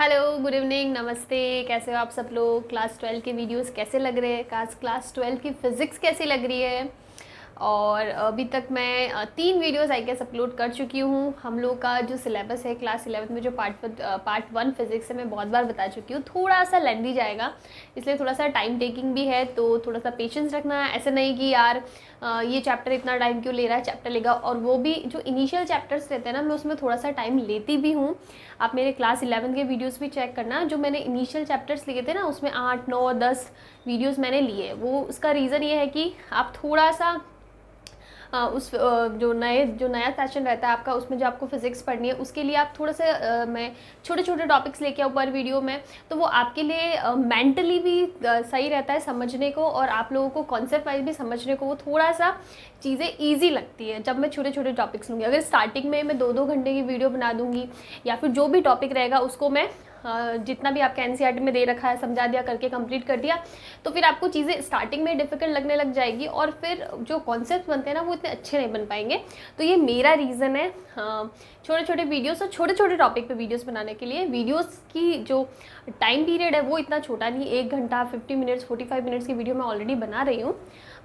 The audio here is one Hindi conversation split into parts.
हेलो, गुड इवनिंग, नमस्ते। कैसे हो आप सब लोग? क्लास 12 के वीडियोस कैसे लग रहे हैं? क्लास 12 की फ़िज़िक्स कैसी लग रही है? और अभी तक मैं 3 वीडियोस आई गेस अपलोड कर चुकी हूँ। हम लोग का जो सिलेबस है क्लास 11 में, जो पार्ट 1 फिज़िक्स है, मैं बहुत बार बता चुकी हूँ। थोड़ा सा लेंदी जाएगा, इसलिए थोड़ा सा टाइम टेकिंग भी है, तो थोड़ा सा पेशेंस रखना। ऐसे नहीं कि यार ये चैप्टर इतना टाइम क्यों ले रहा है, चैप्टर लेगा। और वो भी जो इनिशियल चैप्टर्स रहते हैं ना, मैं उसमें थोड़ा सा टाइम लेती भी हूँ। आप मेरे क्लास 11 के वीडियोस भी चेक करना। जो मैंने इनिशियल चैप्टर्स लिए थे ना, उसमें 8, 9, 10 वीडियोस मैंने लिए। वो उसका रीज़न ये है कि आप थोड़ा सा जो नया सेशन रहता है आपका, उसमें जो आपको फिज़िक्स पढ़नी है, उसके लिए आप थोड़ा सा मैं छोटे छोटे टॉपिक्स लेके आऊँ पर वीडियो में, तो वो आपके लिए मेंटली भी सही रहता है समझने को, और आप लोगों को कॉन्सेप्ट वाइज भी समझने को वो थोड़ा सा चीज़ें ईजी लगती है जब मैं छोटे छोटे टॉपिक्स लूँगी। अगर स्टार्टिंग में मैं 2-2 घंटे की वीडियो बना दूँगी, या फिर जो भी टॉपिक रहेगा उसको मैं जितना भी आपके एनसीईआरटी में दे रखा है समझा दिया, करके कंप्लीट कर दिया, तो फिर आपको चीज़ें स्टार्टिंग में डिफ़िकल्ट लगने लग जाएगी, और फिर जो कॉन्सेप्ट बनते हैं ना, वो इतने अच्छे नहीं बन पाएंगे। तो ये मेरा रीज़न है छोटे छोटे वीडियोस और छोटे छोटे टॉपिक पे वीडियोस बनाने के लिए। वीडियोस की जो टाइम पीरियड है वो इतना छोटा नहीं, 1 घंटा 50 मिनट्स 45 मिनट्स की वीडियो मैं ऑलरेडी बना रही हूँ।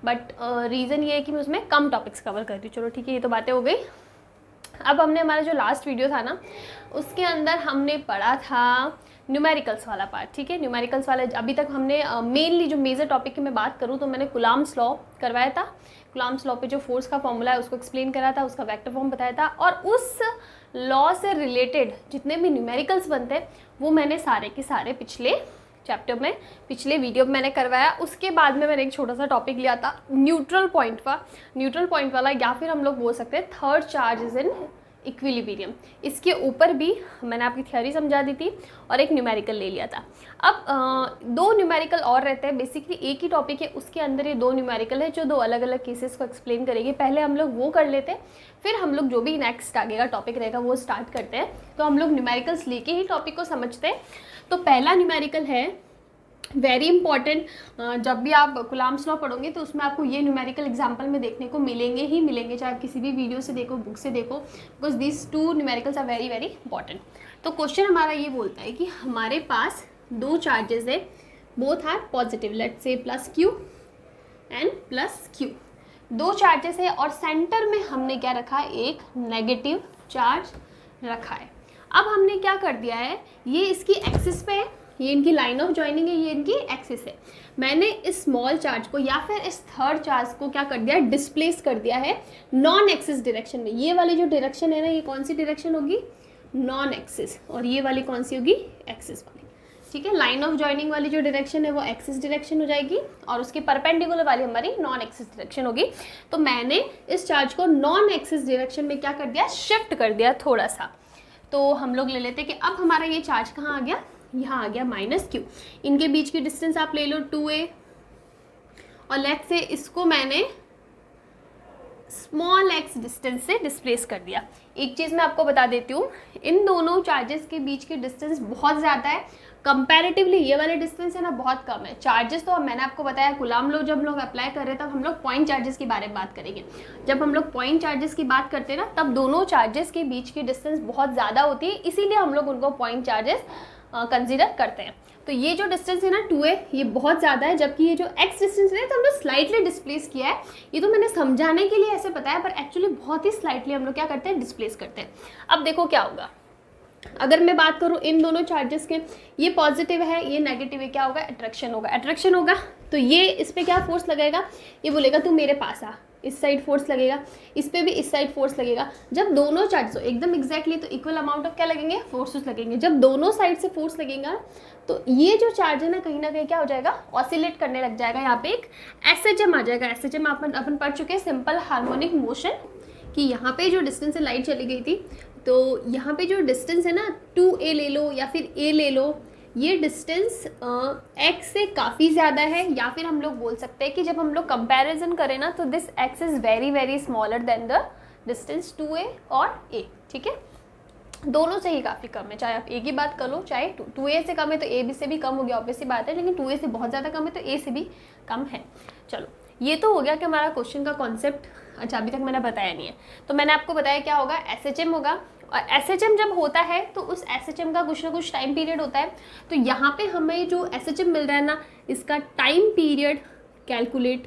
बट रीज़न ये है कि मैं उसमें कम टॉपिक्स कवर कर रही हूँ। चलो ठीक है, ये तो बातें हो गई। अब हमने हमारा जो लास्ट वीडियो था ना, उसके अंदर हमने पढ़ा था न्यूमेरिकल्स वाला पार्ट। ठीक है, न्यूमेरिकल्स वाला अभी तक हमने मेनली जो मेजर टॉपिक की मैं बात करूँ तो मैंने कुलाम्स लॉ करवाया था। कुलाम्स लॉ पे जो फोर्स का फॉर्मूला है उसको एक्सप्लेन करा था, उसका वेक्टर फॉर्म बताया था, और उस लॉ से रिलेटेड जितने भी न्यूमेरिकल्स बनते हैं वो मैंने सारे के सारे पिछले चैप्टर में, पिछले वीडियो में मैंने करवाया। उसके बाद में मैंने एक छोटा सा टॉपिक लिया था न्यूट्रल पॉइंट वाला, या फिर हम लोग बोल सकते हैं third charge is in equilibrium. इसके ऊपर भी मैंने आपकी थ्योरी समझा दी थी और एक न्यूमेरिकल ले लिया था। अब 2 न्यूमेरिकल और रहते हैं। बेसिकली एक ही टॉपिक है, उसके अंदर ये 2 न्यूमेरिकल है जो 2 अलग अलग केसेस को एक्सप्लेन करेंगे। पहले हम लोग वो कर लेते हैं, फिर हम लोग जो भी नेक्स्ट आगे का टॉपिक रहेगा वो स्टार्ट करते हैं। तो हम लोग न्यूमेरिकल्स लेके ही टॉपिक को समझते हैं। तो पहला न्यूमेरिकल है वेरी इंपॉर्टेंट। जब भी आप कुलाम्स लॉ पढ़ोगे तो उसमें आपको ये न्यूमेरिकल एग्जाम्पल में देखने को मिलेंगे ही मिलेंगे, चाहे आप किसी भी वीडियो से देखो, बुक से देखो, because these 2 numericals are very very important. तो क्वेश्चन हमारा ये बोलता है कि हमारे पास 2 चार्जेस है, both are positive, let's say plus Q and plus Q. 2 charges है और सेंटर में हमने क्या रखा है, एक नेगेटिव चार्ज रखा है। अब हमने क्या कर दिया है, ये इसकी एक्सिस पे है, ये इनकी लाइन ऑफ जॉइनिंग है, ये इनकी एक्सिस है। मैंने इस स्मॉल चार्ज को या फिर इस थर्ड चार्ज को क्या कर दिया, डिस्प्लेस कर दिया है नॉन एक्सिस डायरेक्शन में। ये वाली जो डायरेक्शन है ना, ये कौन सी डायरेक्शन होगी, नॉन एक्सिस, और ये वाली कौन सी होगी, एक्सिस वाली। ठीक है, लाइन ऑफ जॉइनिंग वाली जो डायरेक्शन है वो एक्सिस डायरेक्शन हो जाएगी, और उसके परपेंडिकुलर वाली हमारी नॉन एक्सिस डायरेक्शन होगी। तो मैंने इस चार्ज को नॉन एक्सिस डायरेक्शन में क्या कर दिया, शिफ्ट कर दिया थोड़ा सा। तो हम लोग ले लेते हैं कि अब हमारा ये चार्ज कहाँ आ गया, यहाँ आ गया माइनस क्यू। इनके बीच की डिस्टेंस आप ले लो 2a, और लेट्स से इसको मैंने स्मॉल एक्स डिस्टेंस से डिस्प्लेस कर दिया। एक चीज़ मैं आपको बता देती हूँ, इन दोनों चार्जेस के बीच की डिस्टेंस बहुत ज़्यादा है कंपैरेटिवली। ये वाले डिस्टेंस है ना बहुत कम है। चार्जेस तो मैंने आपको बताया, कुलाम लॉ जब लोग अप्लाई कर रहे हैं तब हम लोग पॉइंट चार्जेस के बारे में बात करेंगे। जब हम लोग पॉइंट चार्जेस की बात करते हैं ना, तब दोनों चार्जेस के बीच की डिस्टेंस बहुत ज़्यादा होती है, इसीलिए हम लोग उनको पॉइंट चार्जेस कंसिडर करते हैं। तो ये जो डिस्टेंस है ना 2a, ये बहुत ज़्यादा है, जबकि ये जो x डिस्टेंस है तो हमने स्लाइटली डिस्प्लेस किया है। ये तो मैंने समझाने के लिए ऐसे बताया, पर एक्चुअली बहुत ही स्लाइटली हम लोग क्या करते हैं, डिस्प्लेस करते हैं। अब देखो क्या होगा, अगर मैं बात करूँ इन दोनों चार्जेस के, ये पॉजिटिव है, ये नेगेटिव है, क्या होगा, अट्रैक्शन होगा। अट्रैक्शन होगा तो ये इस पर क्या फोर्स लगेगा, ये बोलेगा तू मेरे पास आ, इस साइड फोर्स लगेगा, इस पे भी इस साइड फोर्स लगेगा। जब दोनों चार्ज एकदम एग्जैक्टली तो इक्वल अमाउंट ऑफ क्या लगेंगे, फोर्सेस लगेंगे। जब दोनों साइड से फोर्स लगेगा तो ये जो चार्ज है ना कहीं क्या हो जाएगा, ऑसिलेट करने लग जाएगा। यहाँ पे एक एसएचएम आ जाएगा। एसएचएम अपन पढ़ चुके हैं, सिंपल हार्मोनिक मोशन, कि यहाँ पे जो डिस्टेंस से लाइट चली गई थी, तो यहाँ पे जो डिस्टेंस है ना 2a ले लो या फिर a ले लो, ये डिस्टेंस x से काफ़ी ज़्यादा है। या फिर हम लोग बोल सकते हैं कि जब हम लोग कंपैरिजन करें ना, तो this x is very very smaller than the distance 2a और a। ठीक है, दोनों से ही काफ़ी कम है, चाहे आप a की बात कर लो, चाहे 2a से कम है तो a भी से भी कम हो गया, ऑब्वियसली बात है, लेकिन 2a से बहुत ज़्यादा कम है तो a से भी कम है। चलो, ये तो हो गया कि हमारा क्वेश्चन का कॉन्सेप्ट। अच्छा, अभी तक मैंने बताया नहीं है, तो मैंने आपको बताया क्या होगा, एसएचएम होगा, और SHM जब होता है तो उस SHM का कुछ ना कुछ टाइम पीरियड होता है। तो यहाँ पे हमें जो SHM मिल रहा है ना, इसका टाइम पीरियड कैलकुलेट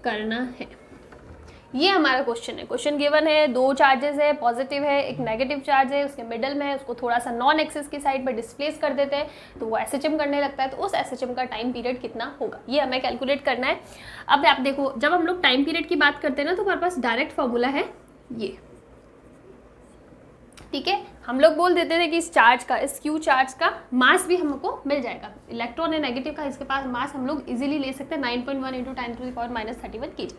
करना है। ये हमारा क्वेश्चन है। क्वेश्चन गिवन है, 2 चार्जेस है, पॉजिटिव है, एक नेगेटिव चार्ज है, उसके मिडल में है, उसको थोड़ा सा नॉन एक्सिस की साइड पर डिस्प्लेस कर देते हैं तो वो SHM करने लगता है। तो उस SHM का टाइम पीरियड कितना होगा ये हमें कैलकुलेट करना है। अब आप देखो, जब हम लोग टाइम पीरियड की बात करते हैं ना तो हमारे पास डायरेक्ट फॉर्मूला है ये, ठीक है। हम लोग बोल देते थे कि इस चार्ज का, इस क्यू चार्ज का मास भी हमको मिल जाएगा। इलेक्ट्रॉन है नेगेटिव का, इसके पास मास हम लोग इजीली ले सकते हैं 9.1 × 10⁻³ kg।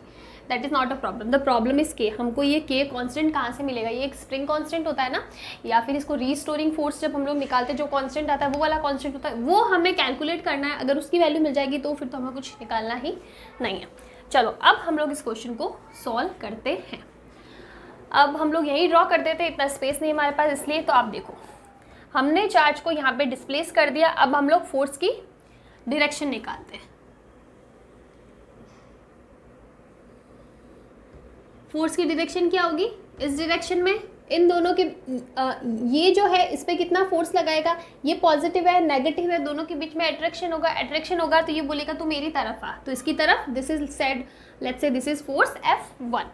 That is not a problem. The problem is के। हमको ये के कांस्टेंट कहाँ से मिलेगा? ये एक स्प्रिंग कांस्टेंट होता है ना, या फिर इसको रीस्टोरिंग फोर्स जब हम लोग निकालते हैं जो कांस्टेंट आता है वो वाला कांस्टेंट होता है, वो हमें कैलकुलेट करना है। अगर उसकी वैल्यू मिल जाएगी तो फिर तो हमें कुछ निकालना ही नहीं है। चलो अब हम लोग इस क्वेश्चन को सॉल्व करते हैं। अब हम लोग यही ड्रॉ कर देते हैं, इतना स्पेस नहीं हमारे पास इसलिए। तो आप देखो, हमने चार्ज को यहाँ पे डिस्प्लेस कर दिया। अब हम लोग फोर्स की डायरेक्शन निकालते हैं। फोर्स की डायरेक्शन क्या होगी? इस डायरेक्शन में इन दोनों के ये जो है इस पे कितना फोर्स लगाएगा? ये पॉजिटिव है, नेगेटिव है, दोनों के बीच में अट्रैक्शन होगा। अट्रैक्शन होगा तो ये बोलेगा तू मेरी तरफ आ, तो इसकी तरफ। This is said, let's say this is force F1।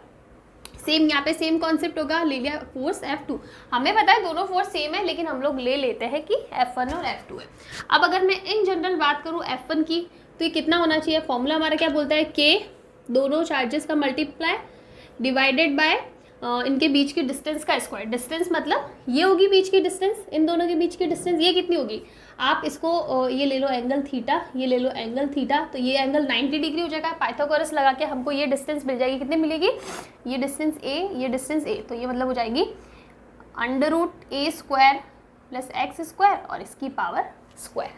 Same यहाँ पे सेम कॉन्सेप्ट होगा, ले लिया फोर्स F2। हमें पता है दोनों फोर्स सेम है, लेकिन हम लोग ले लेते हैं कि F1 और F2 है। अब अगर मैं इन जनरल बात करूँ F1 की, तो ये कितना होना चाहिए? फॉर्मूला हमारा क्या बोलता है? K दोनों चार्जेस का मल्टीप्लाई डिवाइडेड बाय इनके बीच की डिस्टेंस का स्क्वायर। डिस्टेंस मतलब ये होगी बीच की डिस्टेंस, इन दोनों के बीच की डिस्टेंस ये कितनी होगी? आप इसको ये ले लो एंगल थीटा, ये ले लो एंगल थीटा, तो ये एंगल 90 डिग्री हो जाएगा। पाइथागोरस लगा के हमको ये डिस्टेंस मिल जाएगी। कितनी मिलेगी? ये डिस्टेंस a, ये डिस्टेंस a, तो ये मतलब हो जाएगी √a² + x² और इसकी पावर स्क्वायर।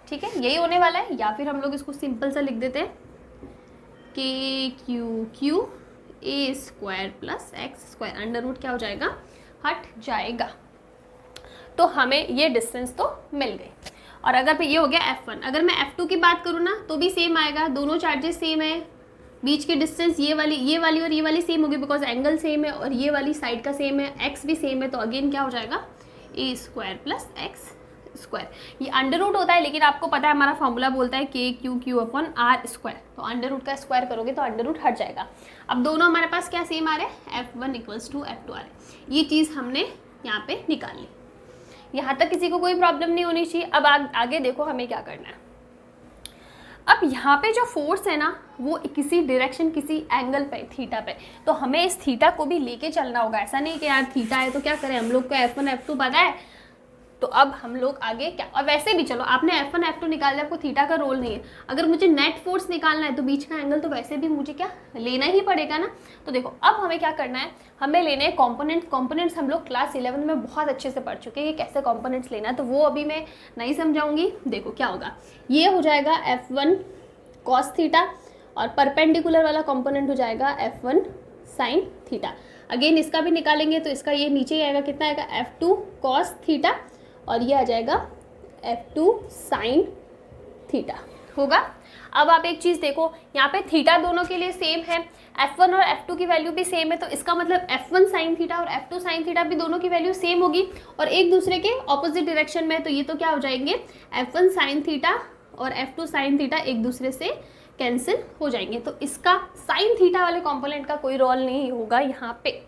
ठीक है, यही होने वाला है। या फिर हम लोग इसको सिंपल सा लिख देते हैं KQQ a² + x²। Under root क्या हो जाएगा? हट जाएगा। तो हमें ये डिस्टेंस तो मिल गई। और अगर ये हो गया F1, अगर मैं F2 की बात करूँ ना तो भी सेम आएगा। दोनों चार्जेस सेम है, बीच की डिस्टेंस ये वाली और ये वाली सेम होगी बिकॉज एंगल सेम है, और ये वाली साइड का सेम है, x भी सेम है। तो अगेन क्या हो जाएगा? a² + x²। ये अंडर रूट होता है, लेकिन आपको पता है हमारा फॉर्मूला बोलता है KQQ/R²। तो अंडर रूट का स्क्वायर करोगे तो अंडर रूट हट जाएगा। अब दोनों हमारे पास क्या सेम आ रहे हैं? F1 = F2 आ रहे हैं। ये चीज़ हमने यहाँ पे निकाल ली। यहाँ तक किसी को कोई प्रॉब्लम नहीं होनी चाहिए। अब आगे देखो हमें क्या करना है। अब यहाँ पे जो फोर्स है ना वो किसी डायरेक्शन, किसी एंगल पे, थीटा पे, तो हमें इस थीटा को भी लेके चलना होगा। ऐसा नहीं कि यार थीटा है तो क्या करें, हम लोग को F1 F2 पता है तो अब हम लोग आगे क्या। और वैसे भी चलो आपने F1 F2 निकाल लिया, आपको थीटा का रोल नहीं है। अगर मुझे नेट फोर्स निकालना है तो बीच का एंगल तो वैसे भी मुझे क्या लेना ही पड़ेगा ना। तो देखो अब हमें क्या करना है, हमें लेने हैं कॉम्पोनेंट्स हम लोग क्लास 11 में बहुत अच्छे से पढ़ चुके हैं कि कैसे कॉम्पोनेंट्स लेना है, तो वो अभी मैं नहीं समझाऊंगी। देखो क्या होगा, ये हो जाएगा F1 cos थीटा और परपेंडिकुलर वाला कॉम्पोनेंट हो जाएगा F1 sin थीटा। अगेन इसका भी निकालेंगे तो इसका ये नीचे ही आएगा, कितना आएगा? F2 cos थीटा और ये आ जाएगा F2 sin थीटा होगा। अब आप एक चीज़ देखो, यहाँ पे थीटा दोनों के लिए सेम है, F1 और F2 की वैल्यू भी सेम है, तो इसका मतलब F1 sin थीटा और F2 sin थीटा भी दोनों की वैल्यू सेम होगी और एक दूसरे के ऑपोजिट डायरेक्शन में। तो ये तो क्या हो जाएंगे? F1 sin थीटा और F2 sin थीटा एक दूसरे से कैंसिल हो जाएंगे। तो इसका sin थीटा वाले कॉम्पोनेंट का कोई रोल नहीं होगा यहाँ पे।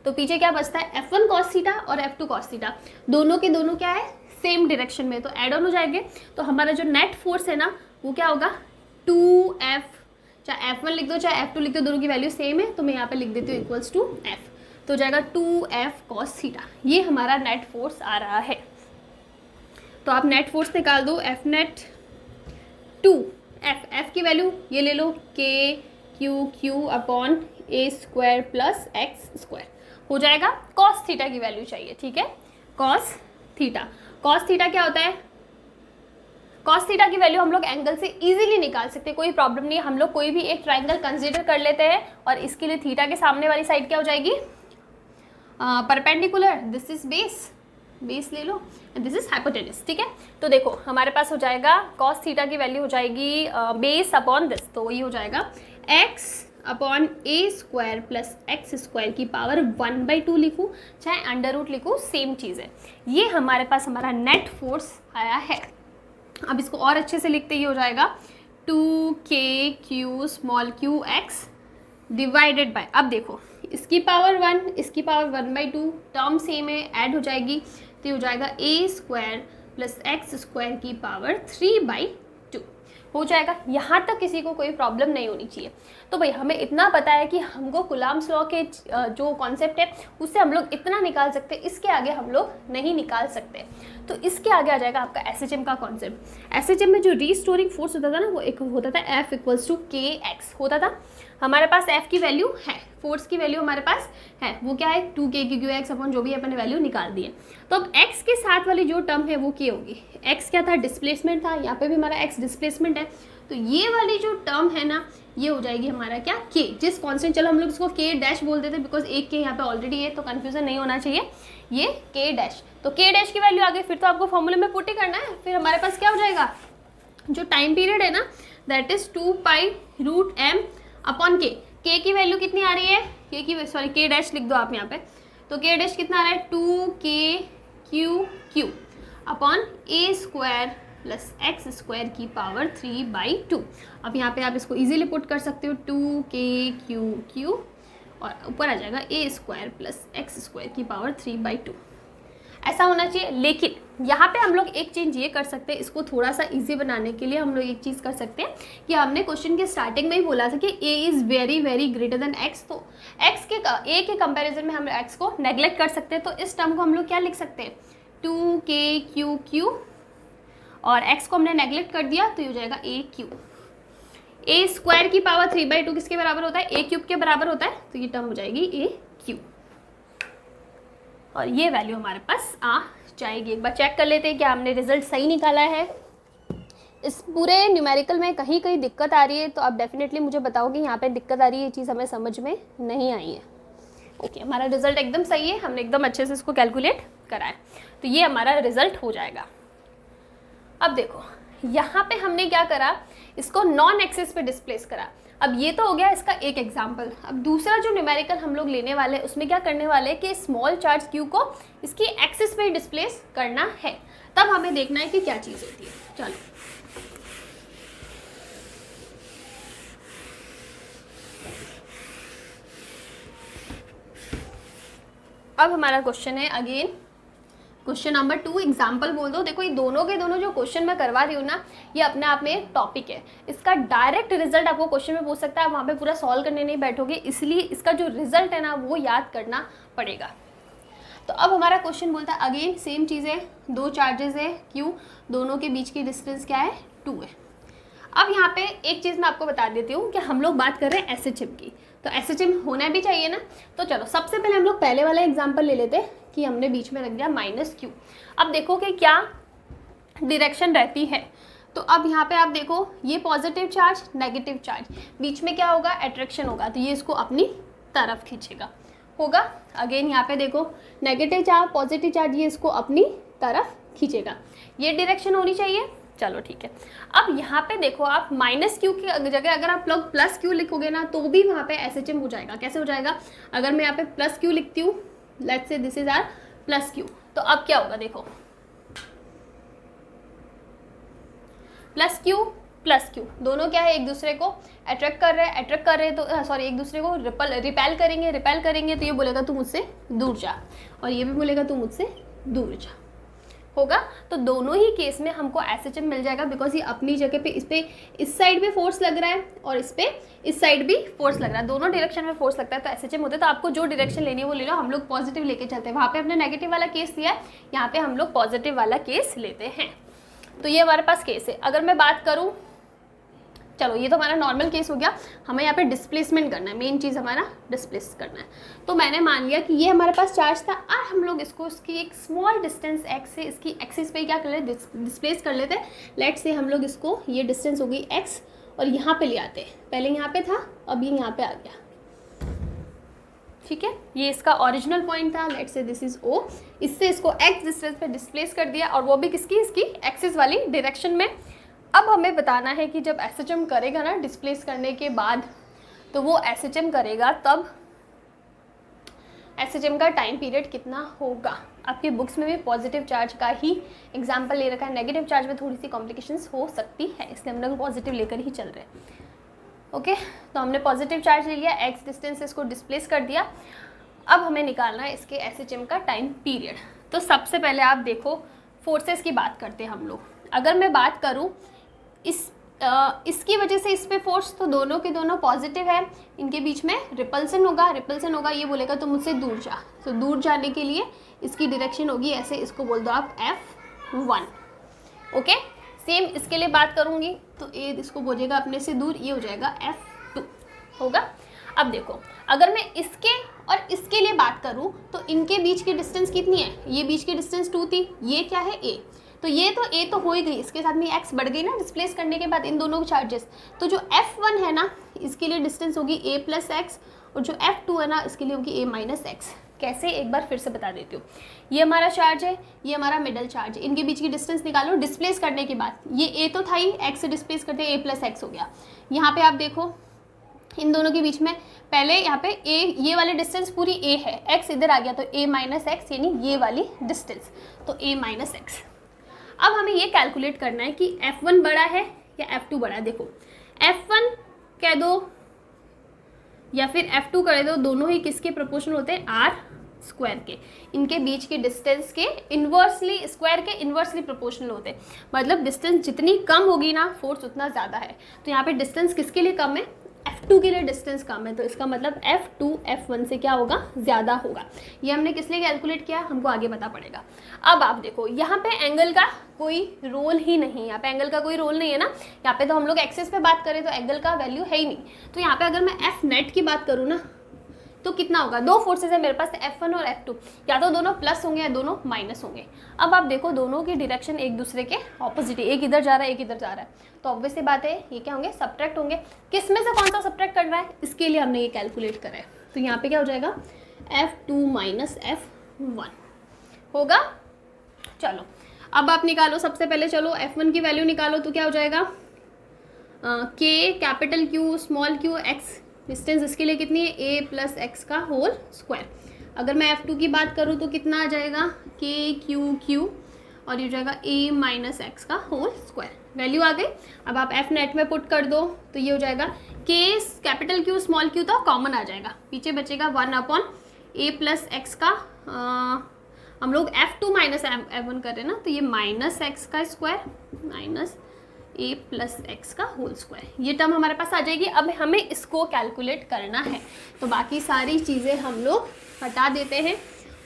तो पीछे क्या बचता है? F1 cos थीटा और F2 cos थीटा, दोनों के दोनों क्या है? सेम डायरेक्शन में, तो एड ऑन हो जाएंगे। तो हमारा जो नेट फोर्स है ना वो क्या होगा? 2F, चाहे F1 लिख दो चाहे F2 लिख दो, दोनों की वैल्यू सेम है, तो मैं यहाँ पे लिख देती हूँ =F। तो हो जाएगा 2F cos थीटा। ये हमारा नेट फोर्स आ रहा है। तो आप नेट फोर्स निकाल दो, F नेट 2F की वैल्यू ये ले लो KQQ/a² + x² हो जाएगा। cos थीटा की वैल्यू चाहिए, ठीक है? cos थीटा क्या होता है? cos थीटा की वैल्यू हम लोग एंगल से इजीली निकाल सकते हैं, कोई प्रॉब्लम नहीं है। हम लोग कोई भी एक ट्राइंगल कंसीडर कर लेते हैं और इसके लिए थीटा के सामने वाली साइड क्या हो जाएगी? परपेंडिकुलर। दिस इज बेस ले लो, दिस इज हाइपोटेनस, ठीक है? तो देखो हमारे पास हो जाएगा cos थीटा की वैल्यू हो जाएगी बेस अपॉन दिस, तो वही हो जाएगा x अपॉन ए स्क्वायर प्लस एक्स स्क्वायर की पावर 1/2 लिखूँ चाहे अंडर रूट लिखूँ, सेम चीज़ है। ये हमारे पास हमारा नेट फोर्स आया है। अब इसको और अच्छे से लिखते ही हो जाएगा 2k small Q x divided by, अब देखो इसकी पावर 1 इसकी पावर 1/2 टर्म सेम है, ऐड हो जाएगी तो ये हो जाएगा ए स्क्वायर प्लस एक्स स्क्वायर की पावर 3/2 हो जाएगा। यहाँ तक किसी को कोई प्रॉब्लम नहीं होनी चाहिए। तो भाई हमें इतना पता है कि हमको कुलाम्स लॉ के जो कॉन्सेप्ट है उससे हम लोग इतना निकाल सकते हैं, इसके आगे हम लोग नहीं निकाल सकते। तो इसके आगे आ जाएगा आपका एसएचएम का कॉन्सेप्ट। एसएचएम में जो रीस्टोरिंग फोर्स होता था ना, वो एक होता था F = kx होता था। हमारे पास F की वैल्यू है, फोर्स की वैल्यू हमारे पास है, वो क्या है 2k अपॉन जो भी अपन ने वैल्यू निकाल दी है। तो अब x के साथ वाली जो टर्म है वो k होगी। x क्या था, डिस्प्लेसमेंट था, यहाँ पे भी हमारा x डिस्प्लेसमेंट है, तो ये वाली जो टर्म है ना ये हो जाएगी हमारा क्या k, जिस कांस्टेंट, चलो हम लोग इसको k डैश बोल देते बिकॉज एक k यहाँ पे ऑलरेडी है तो कन्फ्यूजन नहीं होना चाहिए, ये k डैश। तो k डैश की वैल्यू आ गई, फिर तो आपको फॉर्मूले में पुट ही करना है। फिर हमारे पास क्या हो जाएगा, जो टाइम पीरियड है ना that is 2π√m upon k। k की वैल्यू कितनी आ रही है, k डैश लिख दो आप यहाँ पे, तो k डैश कितना आ रहा है 2k अपॉन ए स्क्वायर प्लस एक्स स्क्वायर की पावर 3/2। अब यहाँ पे आप इसको इजीली पुट कर सकते हो 2k और ऊपर आ जाएगा ए स्क्वायर प्लस एक्स स्क्वायर की पावर 3/2, ऐसा होना चाहिए। लेकिन यहाँ पे हम लोग एक चीज़ ये कर सकते हैं, इसको थोड़ा सा इजी बनाने के लिए हम लोग एक चीज़ कर सकते हैं कि हमने क्वेश्चन के स्टार्टिंग में ही बोला था कि a is very very greater than x, तो a के कंपैरिजन में हम x को नेग्लेक्ट कर सकते हैं। तो इस टर्म को हम लोग क्या लिख सकते हैं 2k और x को हमने नेग्लेक्ट कर दिया तो ये हो जाएगा a स्क्वायर की पावर 3/2 किसके बराबर होता है, a³ के बराबर होता है, तो ये टर्म हो जाएगी a³ और ये वैल्यू हमारे पास आ जाएगी। एक बार चेक कर लेते हैं क्या हमने रिजल्ट सही निकाला है। इस पूरे न्यूमेरिकल में कहीं कहीं दिक्कत आ रही है तो आप डेफिनेटली मुझे बताओगे यहाँ पे दिक्कत आ रही है, ये चीज़ हमें समझ में नहीं आई है। ओके, हमारा रिजल्ट एकदम सही है, हमने एकदम अच्छे से इसको कैलकुलेट करा है, तो ये हमारा रिजल्ट हो जाएगा। अब देखो यहाँ पे हमने क्या करा, इसको नॉन एक्सिस पे डिस्प्लेस करा। अब ये तो हो गया इसका एक एग्जाम्पल। अब दूसरा जो न्यूमेरिकल हम लोग लेने वाले हैं उसमें क्या करने वाले हैं कि स्मॉल चार्ज क्यू को इसकी एक्सिस पे डिस्प्लेस करना है, तब हमें देखना है कि क्या चीज़ होती है। चलो अब हमारा क्वेश्चन है अगेन क्वेश्चन नंबर 2, एग्जाम्पल बोल दो। देखो ये दोनों के दोनों जो क्वेश्चन मैं करवा रही हूँ ना, ये अपने आप में एक टॉपिक है, इसका डायरेक्ट रिजल्ट आपको क्वेश्चन में पूछ सकता है, आप वहाँ पे पूरा सॉल्व करने नहीं बैठोगे, इसलिए इसका जो रिजल्ट है ना वो याद करना पड़ेगा। तो अब हमारा क्वेश्चन बोलता है अगेन सेम चीज़ है, दो चार्जेस है क्यू, दोनों के बीच की डिस्टेंस क्या है 2 है। अब यहाँ पे एक चीज़ मैं आपको बता देती हूँ कि हम लोग बात कर रहे हैं एसएचएम की, तो एसएचएम होना भी चाहिए ना। तो चलो सबसे पहले हम लोग पहले वाला एग्जांपल ले लेते हैं कि हमने बीच में रख दिया -q। अब देखो कि क्या डायरेक्शन रहती है, तो अब यहाँ पे आप देखो ये पॉजिटिव चार्ज नेगेटिव चार्ज, बीच में क्या होगा अट्रैक्शन होगा, तो ये इसको अपनी तरफ खींचेगा होगा। अगेन यहाँ पे देखो नेगेटिव चार्ज पॉजिटिव चार्ज, ये इसको अपनी तरफ खींचेगा, ये डायरेक्शन होनी चाहिए। चलो ठीक है, अब यहाँ पे देखो आप -q की जगह अगर आप लोग +q लिखोगे ना तो भी वहाँ पे एसएचएम हो जाएगा। कैसे हो जाएगा, अगर मैं यहाँ पे +q लिखती हूँ, let's say this is are +q, तो अब क्या होगा देखो +q दोनों क्या है एक दूसरे को अट्रैक्ट कर रहे हैं, तो सॉरी एक दूसरे को रिपेल करेंगे, तो ये बोलेगा तू मुझसे दूर जा और ये भी बोलेगा तू मुझसे दूर जा होगा। तो दोनों ही केस में हमको एसएचएम मिल जाएगा बिकॉज ये अपनी जगह पे इस साइड भी फोर्स लग रहा है और इस साइड भी फोर्स लग रहा है, दोनों डायरेक्शन में फोर्स लगता है तो एसएचएम होता है। तो आपको जो डायरेक्शन लेनी है वो ले लो, हम लोग पॉजिटिव लेके चलते हैं। वहाँ पे हमने नेगेटिव वाला केस लिया है, यहाँ पे हम लोग पॉजिटिव वाला केस लेते हैं। तो ये हमारे पास केस है। अगर मैं बात करूँ, चलो ये तो हमारा नॉर्मल केस हो गया, हमें यहाँ पे डिस्प्लेसमेंट करना है, मेन चीज़ हमारा डिस्प्लेस करना है। तो मैंने मान लिया कि ये हमारे पास चार्ज था और हम लोग इसको इसकी एक स्मॉल डिस्टेंस x से इसकी एक्सिस पे क्या कर लेते डिस्प्लेस कर लेते हैं। लेट से हम लोग इसको, ये डिस्टेंस हो गई x और यहाँ पे ले आते हैं, पहले यहाँ पे था अब ये यहाँ पे आ गया, ठीक है। ये इसका ओरिजिनल पॉइंट था, लेट से दिस इज O, इससे इसको x डिस्टेंस पे डिस्प्लेस कर दिया और वो भी किसकी, इसकी एक्सिस वाली डायरेक्शन में। अब हमें बताना है कि जब एसएचएम करेगा ना डिस्प्लेस करने के बाद, तो वो SHM करेगा तब SHM का टाइम पीरियड कितना होगा। आपकी बुक्स में भी पॉजिटिव चार्ज का ही एग्जाम्पल ले रखा है, नेगेटिव चार्ज में थोड़ी सी कॉम्प्लिकेशंस हो सकती है, इसलिए हम लोग पॉजिटिव लेकर ही चल रहे हैं। ओके, तो हमने पॉजिटिव चार्ज ले लिया, x डिस्टेंस इसको डिस्प्लेस कर दिया। अब हमें निकालना है इसके SHM का टाइम पीरियड। तो सबसे पहले आप देखो फोर्सेस की बात करते हैं हम लोग। अगर मैं बात करूँ इसकी वजह से इस पे फोर्स, तो दोनों के दोनों पॉजिटिव है, इनके बीच में रिपल्सन होगा, ये बोलेगा तो मुझसे दूर जा, तो दूर जाने के लिए इसकी डायरेक्शन होगी ऐसे, इसको बोल दो आप F1। ओके, सेम इसके लिए बात करूँगी तो ए इसको बोलेगा अपने से दूर, ये हो जाएगा F2 होगा। अब देखो अगर मैं इसके और इसके लिए बात करूँ तो इनके बीच की डिस्टेंस कितनी है, ये बीच की डिस्टेंस 2 थी, ये क्या है A, तो ये तो A तो हो ही गई, इसके साथ में x बढ़ गई ना डिस्प्लेस करने के बाद इन दोनों चार्जेस। तो जो F1 है ना इसके लिए डिस्टेंस होगी A प्लस एक्स, और जो F2 है ना इसके लिए होगी A माइनस एक्स। कैसे, एक बार फिर से बता देती हूँ। ये हमारा चार्ज है, ये हमारा मिडल चार्ज है, इनके बीच की डिस्टेंस निकालो डिस्प्लेस करने के बाद। ये A तो था ही, x से डिस्प्लेस करते A प्लस एक्स हो गया। यहाँ पे आप देखो इन दोनों के बीच में पहले यहाँ पे A, ये वाली डिस्टेंस पूरी A है, x इधर आ गया तो A माइनस एक्स, यानी ये वाली डिस्टेंस, तो A माइनस एक्स। अब हमें ये कैलकुलेट करना है कि F1 बड़ा है या F2 बड़ा है। देखो F1 कह दो या फिर F2 कर दो, दोनों ही किसके प्रोपोर्शनल होते हैं, R स्क्वायर के, इनके बीच की डिस्टेंस के इन्वर्सली, स्क्वायर के इन्वर्सली प्रोपोर्शनल होते हैं। मतलब डिस्टेंस जितनी कम होगी ना फोर्स उतना ज़्यादा है। तो यहाँ पे डिस्टेंस किसके लिए कम है, F2 के लिए डिस्टेंस कम है, तो इसका मतलब F2 F1 से क्या होगा, ज़्यादा होगा। ये हमने किस लिए कैलकुलेट किया, हमको आगे पता पड़ेगा। अब आप देखो यहाँ पे एंगल का कोई रोल ही नहीं है, यहाँ पे एंगल का कोई रोल नहीं है ना, यहाँ पे तो हम लोग एक्सेस पे बात करें तो एंगल का वैल्यू है ही नहीं। तो यहाँ पे अगर मैं F नेट की बात करूँ ना तो कितना होगा, दो फोर्सेस है मेरे पास F1 और F2, या तो दोनों प्लस होंगे या दोनों माइनस होंगे। अब आप देखो दोनों की डायरेक्शन एक दूसरे के ऑपोजिट है, एक इधर जा रहा है एक इधर जा रहा है, तो ऑब्वियस सी बात है ये क्या होंगे, सब्ट्रैक्ट होंगे। किस में से कौन सा सब्ट्रैक्ट कर रहा है, इसके लिए हमने ये कैलकुलेट करा है। तो यहाँ पे क्या हो जाएगा, F2 माइनस F1 होगा। चलो अब आप निकालो, सबसे पहले चलो F1 की वैल्यू निकालो, तो क्या हो जाएगा, K capital Q small q x, distance इसके लिए कितनी है, A प्लस एक्स का होल स्क्वायर। अगर मैं F2 की बात करूँ तो कितना आ जाएगा, K Q और ये हो जाएगा A माइनस एक्स का होल स्क्वायर। वैल्यू आ गई। अब आप F नेट में पुट कर दो तो ये हो जाएगा K capital Q small q तो कॉमन आ जाएगा, पीछे बचेगा 1/A प्लस एक्स का, हम लोग F2 माइनस F1 कर रहे हैं ना, तो ये माइनस एक्स का square minus A plus X का होल स्क्वायर, ये टर्म हमारे पास आ जाएगी। अब हमें इसको कैलकुलेट करना है, तो बाकी सारी चीज़ें हम लोग हटा देते हैं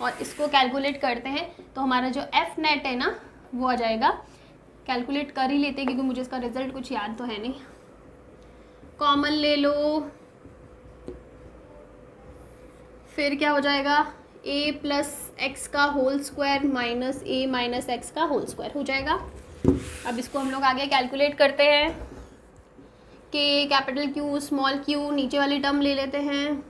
और इसको कैलकुलेट करते हैं। तो हमारा जो F नेट है ना वो आ जाएगा, कैलकुलेट कर ही लेते हैं क्योंकि मुझे इसका रिजल्ट कुछ याद तो है नहीं, कॉमन ले लो, फिर क्या हो जाएगा, A प्लस एक्स का whole square minus A minus X का होल स्क्वायर हो जाएगा। अब इसको हम लोग आगे कैलकुलेट करते हैं, K capital Q small q, नीचे वाली टर्म ले लेते हैं,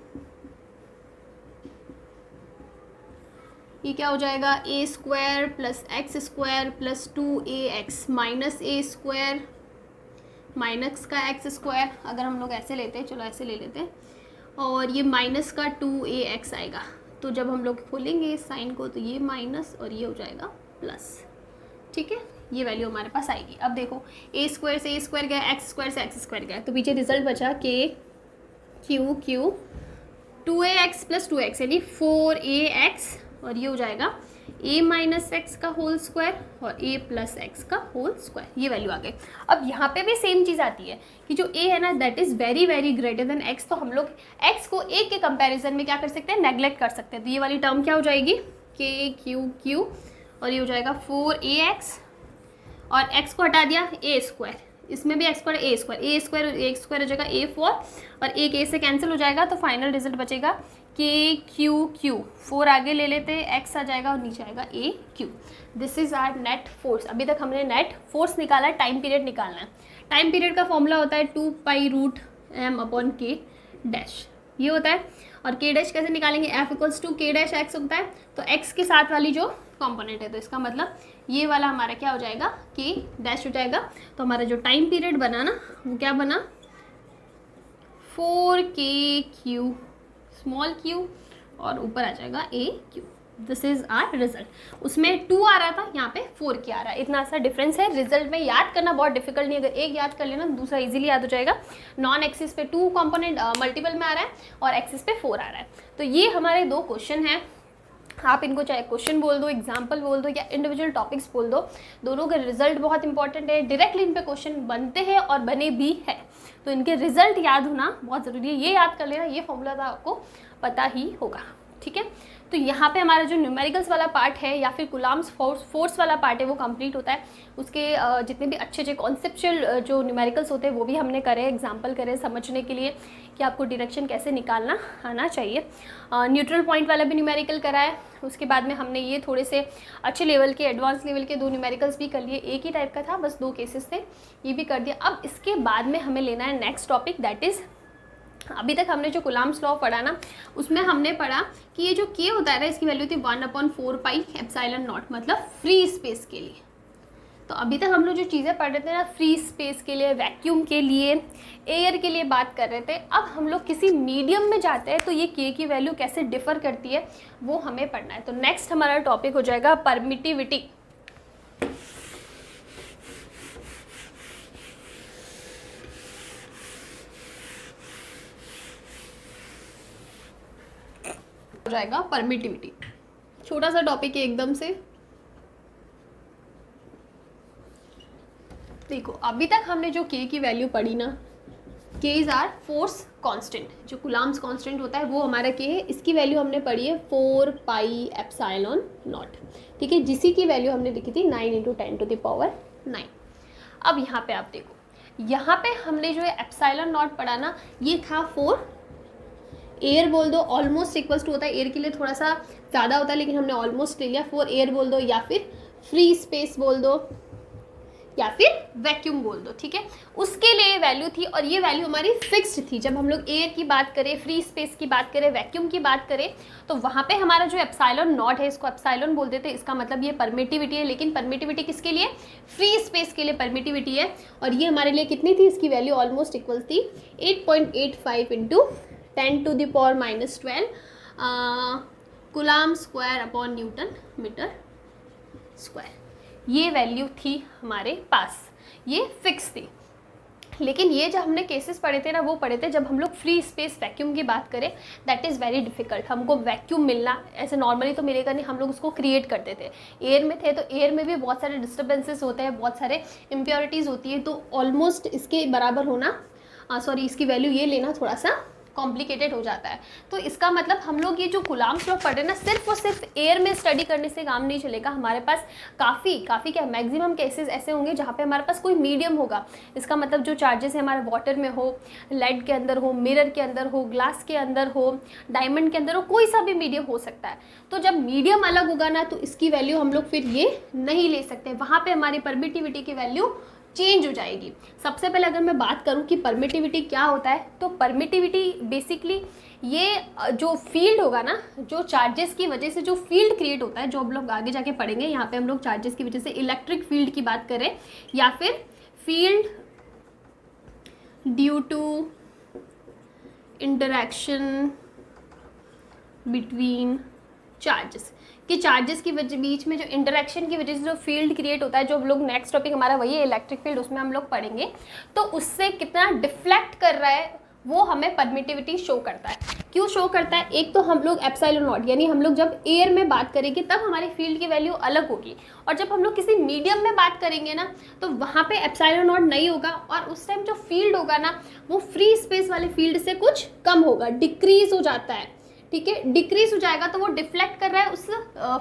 ये क्या हो जाएगा, A square plus x square plus 2AX minus A square minus का एक्स स्क्वायर। अगर हम लोग ऐसे लेते हैं, चलो ऐसे ले लेते हैं, और ये माइनस का 2AX आएगा। तो जब हम लोग खोलेंगे इस साइन को तो ये माइनस और ये हो जाएगा प्लस, ठीक है, ये वैल्यू हमारे पास आएगी। अब देखो A स्क्वायर से A स्क्वायर गया, एक्स स्क्वायर से एक्स स्क्वायर गया, तो पीछे रिजल्ट बचा K Q 2AX plus 2x यानी 4AX, और ये हो जाएगा A माइनस एक्स का होल स्क्वायर और A प्लस एक्स का होल स्क्वायर, ये वैल्यू आ गई। अब यहाँ पे भी सेम चीज़ आती है कि जो A है ना that is very very greater than x, तो हम लोग x को A के कंपैरिजन में क्या कर सकते हैं, नेग्लेक्ट कर सकते हैं। तो ये वाली टर्म क्या हो जाएगी, K Q और ये हो जाएगा 4AX, और x को हटा दिया A स्क्वायर, इसमें भी x स्क्वायर A स्क्वायर हो जाएगा A4, और एक A से कैंसिल हो जाएगा, तो फाइनल रिजल्ट बचेगा K Q 4 आगे ले लेते हैं, x आ जाएगा और नीचे आएगा A Q। This is our net force. अभी तक हमने नेट फोर्स निकाला, टाइम पीरियड निकालना है। टाइम पीरियड का फॉर्मूला होता है 2π√m/K डैश, ये होता है। और K डैश कैसे निकालेंगे, F = K डैश x होता है, तो x के साथ वाली जो कंपोनेंट है, तो इसका मतलब ये वाला हमारा क्या हो जाएगा, K डैश हो जाएगा। तो हमारा जो टाइम पीरियड बना ना वो क्या बना, 4KQ स्मॉल क्यू और ऊपर आ जाएगा AQ। This is our result. उसमें 2 आ रहा था, यहाँ पे 4K आ रहा है। इतना सा डिफरेंस है। रिजल्ट में याद करना बहुत डिफिकल्ट नहीं है, अगर एक याद कर लेना दूसरा इजीली याद हो जाएगा। नॉन एक्सिस पे 2 कंपोनेंट मल्टीपल में आ रहा है और एक्सिस पे 4 आ रहा है। तो ये हमारे 2 क्वेश्चन हैं। आप इनको चाहे क्वेश्चन बोल दो, एग्जाम्पल बोल दो या इंडिविजुअल टॉपिक्स बोल दो, दोनों के रिजल्ट बहुत इंपॉर्टेंट है। डायरेक्टली इन पे क्वेश्चन बनते हैं और बने भी है, तो इनके रिजल्ट याद होना बहुत ज़रूरी है। ये याद कर लेना, ये फॉर्मूला तो आपको पता ही होगा, ठीक है। तो यहाँ पे हमारा जो न्यूमेरिकल्स वाला पार्ट है या फिर कुलाम्स फोर्स वाला पार्ट है वो कंप्लीट होता है। उसके जितने भी अच्छे अच्छे कॉन्सेप्चुअल जो न्यूमेरिकल्स होते हैं वो भी हमने करे, एग्जांपल करे समझने के लिए कि आपको डायरेक्शन कैसे निकालना आना चाहिए। न्यूट्रल पॉइंट वाला भी न्यूमेरिकल करा है। उसके बाद में हमने ये थोड़े से अच्छे लेवल के, एडवांस लेवल के 2 न्यूमेरिकल्स भी कर लिए। एक ही टाइप का था, बस 2 केसेस थे, ये भी कर दिया। अब इसके बाद में हमें लेना है नेक्स्ट टॉपिक, दैट इज़ अभी तक हमने जो कुलाम्स लॉ पढ़ा ना, उसमें हमने पढ़ा कि ये जो K होता है ना, इसकी वैल्यू थी 1/4 पाई एप्सिलॉन नॉट, मतलब फ्री स्पेस के लिए। तो अभी तक हम लोग जो चीज़ें पढ़ रहे थे ना, फ्री स्पेस के लिए, वैक्यूम के लिए, एयर के लिए बात कर रहे थे। अब हम लोग किसी मीडियम में जाते हैं तो ये K की वैल्यू कैसे डिफर करती है वो हमें पढ़ना है। तो नेक्स्ट हमारा टॉपिक हो जाएगा परमिटिविटी। हो जाएगा परमिटिविटी। छोटा सा टॉपिक है एकदम से। देखो अभी तक हमने जो K की वैल्यू पढ़ी ना, K is our force constant, जो कुलाम्स कांस्टेंट होता है वो हमारा K है। इसकी वैल्यू हमने पढ़ी है 4 पाई एप्सिलॉन नॉट, ठीक है, जिसी की वैल्यू हमने लिखी थी 9 × 10⁹। अब यहाँ पे आप देखो, यहाँ पे हमने जो है एप्सिलॉन नॉट पढ़ा ना, ये था 4, एयर बोल दो, ऑलमोस्ट इक्वल्स टू होता है, एयर के लिए थोड़ा सा ज़्यादा होता है लेकिन हमने ऑलमोस्ट ले लिया। 4 एयर बोल दो या फिर फ्री स्पेस बोल दो या फिर वैक्यूम बोल दो, ठीक है। उसके लिए वैल्यू थी और ये वैल्यू हमारी फिक्स्ड थी। जब हम लोग एयर की बात करें, फ्री स्पेस की बात करें, वैक्यूम की बात करें, तो वहाँ पे हमारा जो एप्सिलॉन नॉट है, इसको एप्सिलॉन बोल देते हैं, इसका मतलब ये परमिटिविटी है। लेकिन परमिटिविटी किसके लिए? फ्री स्पेस के लिए परमिटिविटी है। और ये हमारे लिए कितनी थी? इसकी वैल्यू ऑलमोस्ट इक्वल थी 8.85 × 10⁻⁻12 coulomb square upon newton metre square. ये वैल्यू थी हमारे पास, ये फिक्स थी। लेकिन ये जब हमने केसेस पढ़े थे ना, वो पढ़े थे जब हम लोग फ्री स्पेस वैक्यूम की बात करें, दैट इज़ वेरी डिफिकल्ट। हमको वैक्यूम मिलना ऐसे नॉर्मली तो मिलेगा नहीं, हम लोग उसको क्रिएट करते थे। एयर में थे तो एयर में भी बहुत सारे डिस्टर्बेंसेस होते हैं, बहुत सारे इम्प्योरिटीज़ होती है, तो ऑलमोस्ट इसके बराबर होना, इसकी वैल्यू ये लेना थोड़ा सा कॉम्प्लिकेटेड हो जाता है। तो इसका मतलब हम लोग ये जो कूलम्ब्स लॉ पढ़ रहे हैं ना, सिर्फ और सिर्फ एयर में स्टडी करने से काम नहीं चलेगा। हमारे पास काफ़ी क्या मैक्सिमम केसेस ऐसे होंगे जहाँ पे हमारे पास कोई मीडियम होगा। इसका मतलब जो चार्जेस है हमारे वाटर में हो, लेड के अंदर हो, मिरर के अंदर हो, ग्लास के अंदर हो, डायमंड के अंदर हो, कोई सा भी मीडियम हो सकता है। तो जब मीडियम अलग होगा ना, तो इसकी वैल्यू हम लोग फिर ये नहीं ले सकते, वहाँ पर हमारी परमिटिविटी की वैल्यू चेंज हो जाएगी। सबसे पहले अगर मैं बात करूं कि परमिटिविटी क्या होता है, तो परमिटिविटी बेसिकली ये जो फील्ड होगा ना, जो चार्जेस की वजह से जो फील्ड क्रिएट होता है, जो हम लोग आगे जाके पढ़ेंगे, यहाँ पे हम लोग चार्जेस की वजह से इलेक्ट्रिक फील्ड की बात करें या फिर field due to interaction between charges, कि चार्जेस की बीच में जो इंटरेक्शन की वजह से जो फील्ड क्रिएट होता है, जो हम लोग नेक्स्ट टॉपिक हमारा वही है इलेक्ट्रिक फील्ड, उसमें हम लोग पढ़ेंगे, तो उससे कितना डिफ्लेक्ट कर रहा है वो हमें परमिटिविटी शो करता है। क्यों शो करता है? एक तो हम लोग एप्सिलॉन नॉट, यानी हम लोग जब एयर में बात करेंगे तब हमारी फील्ड की वैल्यू अलग होगी, और जब हम लोग किसी मीडियम में बात करेंगे ना, तो वहाँ पे एप्सिलॉन नॉट नहीं होगा, और उस टाइम जो फील्ड होगा ना, वो फ्री स्पेस वाले फील्ड से कुछ कम होगा, डिक्रीज हो जाता है, ठीक है, डिक्रीज हो जाएगा, तो वो डिफ्लेक्ट कर रहा है उस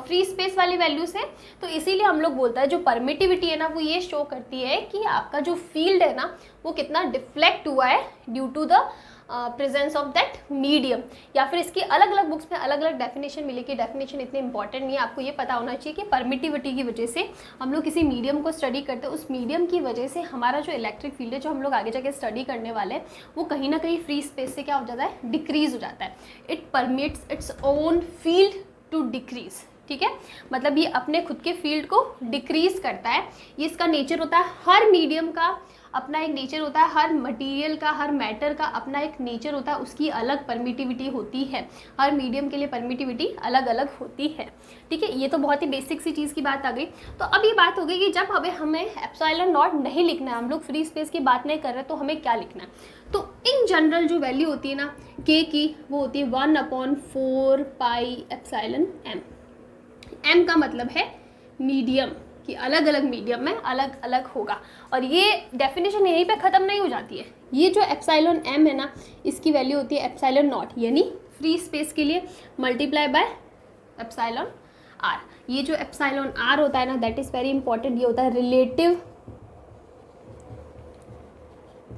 फ्री स्पेस वाली वैल्यू से। तो इसीलिए हम लोग बोलता है जो परमिटिविटी है ना, वो ये शो करती है कि आपका जो फील्ड है ना, वो कितना डिफ्लेक्ट हुआ है due to the presence of that medium. या फिर इसकी अलग अलग बुक्स में अलग अलग डेफिनेशन मिलेगी, डेफिनेशन इतनी इंपॉर्टेंट नहीं है, आपको ये पता होना चाहिए कि परमिटिविटी की वजह से हम लोग किसी मीडियम को स्टडी करते हैं, उस मीडियम की वजह से हमारा जो इलेक्ट्रिक फील्ड है, जो हम लोग आगे जाके स्टडी करने वाले हैं, वो कहीं ना कहीं फ्री स्पेस से क्या हो जाता है, डिक्रीज हो जाता है। It permits its own field to decrease, ठीक है, मतलब ये अपने खुद के फील्ड को डिक्रीज करता है। ये इसका नेचर होता है। हर मीडियम का अपना एक नेचर होता है, हर मटेरियल का, हर मैटर का अपना एक नेचर होता है, उसकी अलग परमिटिविटी होती है। हर मीडियम के लिए परमिटिविटी अलग अलग होती है, ठीक है। ये तो बहुत ही बेसिक सी चीज़ की बात आ गई। तो अब ये बात हो गई कि जब हमें एप्सिलॉन नॉट नहीं लिखना है, हम लोग फ्री स्पेस की बात नहीं कर रहे, तो हमें क्या लिखना है? तो इन जनरल जो वैल्यू होती है ना के की, वो होती है 1/4 पाई एप्सिलॉन एम। एम का मतलब है मीडियम, कि अलग अलग मीडियम में अलग अलग होगा। और ये डेफिनेशन यहीं पे ख़त्म नहीं हो जाती है। ये जो एप्सिलॉन एम है ना, इसकी वैल्यू होती है एप्सिलॉन नॉट, यानी फ्री स्पेस के लिए मल्टीप्लाई बाय एप्सिलॉन आर। ये जो एप्सिलॉन आर होता है ना, दैट इज़ वेरी इंपॉर्टेंट। ये होता है रिलेटिव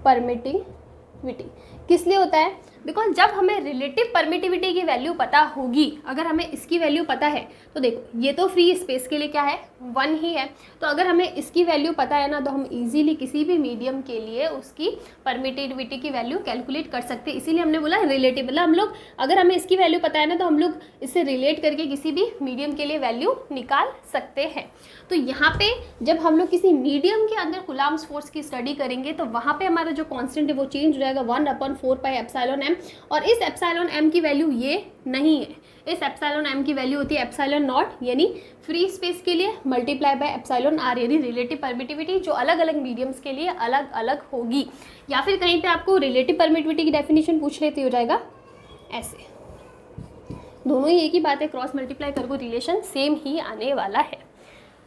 परमिटिविटी। किस लिए होता है? बिकॉज जब हमें रिलेटिव परमिटिविटी की वैल्यू पता होगी, अगर हमें इसकी वैल्यू पता है, तो देखो ये तो फ्री स्पेस के लिए क्या है, 1 ही है। तो अगर हमें इसकी वैल्यू पता है ना, तो हम इजीली किसी भी मीडियम के लिए उसकी परमिटिविटी की वैल्यू कैलकुलेट कर सकते हैं। इसीलिए हमने बोला रिलेटिव, मतलब हम लोग अगर हमें इसकी वैल्यू पता है ना, तो हम लोग इससे रिलेट करके किसी भी मीडियम के लिए वैल्यू निकाल सकते हैं। तो यहाँ पे जब हम लोग किसी मीडियम के अंदर कूलम्ब्स फोर्स की स्टडी करेंगे, तो वहाँ पे हमारा जो कांस्टेंट है वो चेंज हो जाएगा 1/4 पाई एप्सिलॉन एम। और इस एप्सिलॉन एम की वैल्यू ये नहीं है, इस एप्सिलॉन एम की वैल्यू होती है एप्सिलॉन नॉट, यानी फ्री स्पेस के लिए मल्टीप्लाई बाय एप्सिलॉन आर, यानी रिलेटिव परमिटिविटी, जो अलग अलग मीडियम्स के लिए अलग अलग होगी। या फिर कहीं पे आपको रिलेटिव परमिटिविटी की डेफिनेशन पूछ लेते हो जाएगा ऐसे। दोनों ही एक ही बात है, क्रॉस मल्टीप्लाई करके रिलेशन सेम ही आने वाला है।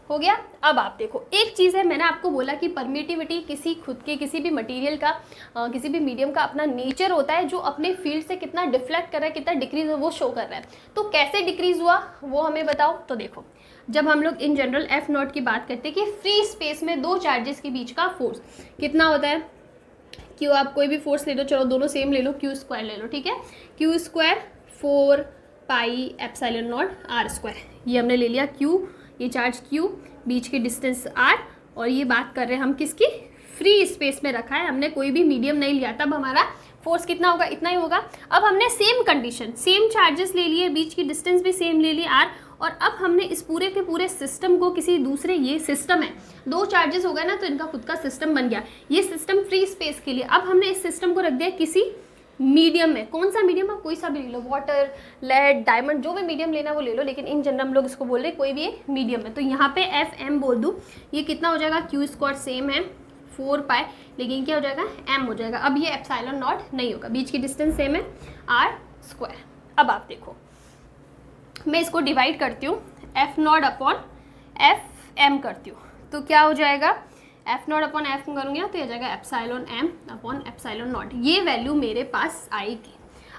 हो गया। अब आप देखो, एक चीज़ है, मैंने आपको बोला कि परमिटिविटी किसी खुद के किसी भी मटेरियल का किसी भी मीडियम का अपना नेचर होता है, जो अपने फील्ड से कितना डिफ्लेक्ट कर रहा है, कितना डिक्रीज वो शो कर रहा है। तो कैसे डिक्रीज हुआ वो हमें बताओ। तो देखो, जब हम लोग इन जनरल एफ नॉट की बात करते हैं कि फ्री स्पेस में दो चार्जेस के बीच का फोर्स कितना होता है, क्यू, आप कोई भी फोर्स ले लो, चलो दोनों सेम ले लो, क्यू स्क्वायर ले लो, ठीक है। Q square 4 pi epsilon not R square, ये हमने ले लिया क्यू, ये चार्ज क्यू, बीच की डिस्टेंस आर, और ये बात कर रहे हैं हम किसकी, फ्री स्पेस में रखा है, हमने कोई भी मीडियम नहीं लिया, तब हमारा फोर्स कितना होगा, इतना ही होगा। अब हमने सेम कंडीशन, सेम चार्जेस ले लिए, बीच की डिस्टेंस भी सेम ले ली आर, और अब हमने इस पूरे के पूरे सिस्टम को किसी दूसरे, ये सिस्टम है, दो चार्जेस हो गए ना, तो इनका खुद का सिस्टम बन गया। ये सिस्टम फ्री स्पेस के लिए, अब हमने इस सिस्टम को रख दिया किसी मीडियम में। कौन सा मीडियम? आप कोई सा भी ले लो, वाटर, लेड, डायमंड, जो भी मीडियम लेना वो ले लो, लेकिन इन जनरल हम लोग इसको बोल रहे हैं कोई भी एक मीडियम है। तो यहाँ पे एफ एम बोल दूँ, ये कितना हो जाएगा, क्यू स्क्वायर सेम है 4 पाई, लेकिन क्या हो जाएगा, एम हो जाएगा। अब ये एप्सिलॉन नॉट नहीं होगा, बीच की डिस्टेंस सेम है आर स्क्वायर। अब आप देखो, मैं इसको डिवाइड करती हूँ, F not upon F M करती हूँ, तो क्या हो जाएगा, एफ नॉट अपॉन एफ करूँगी ना, तो यह जाएगा epsilon M upon epsilon not. ये वैल्यू मेरे पास आएगी।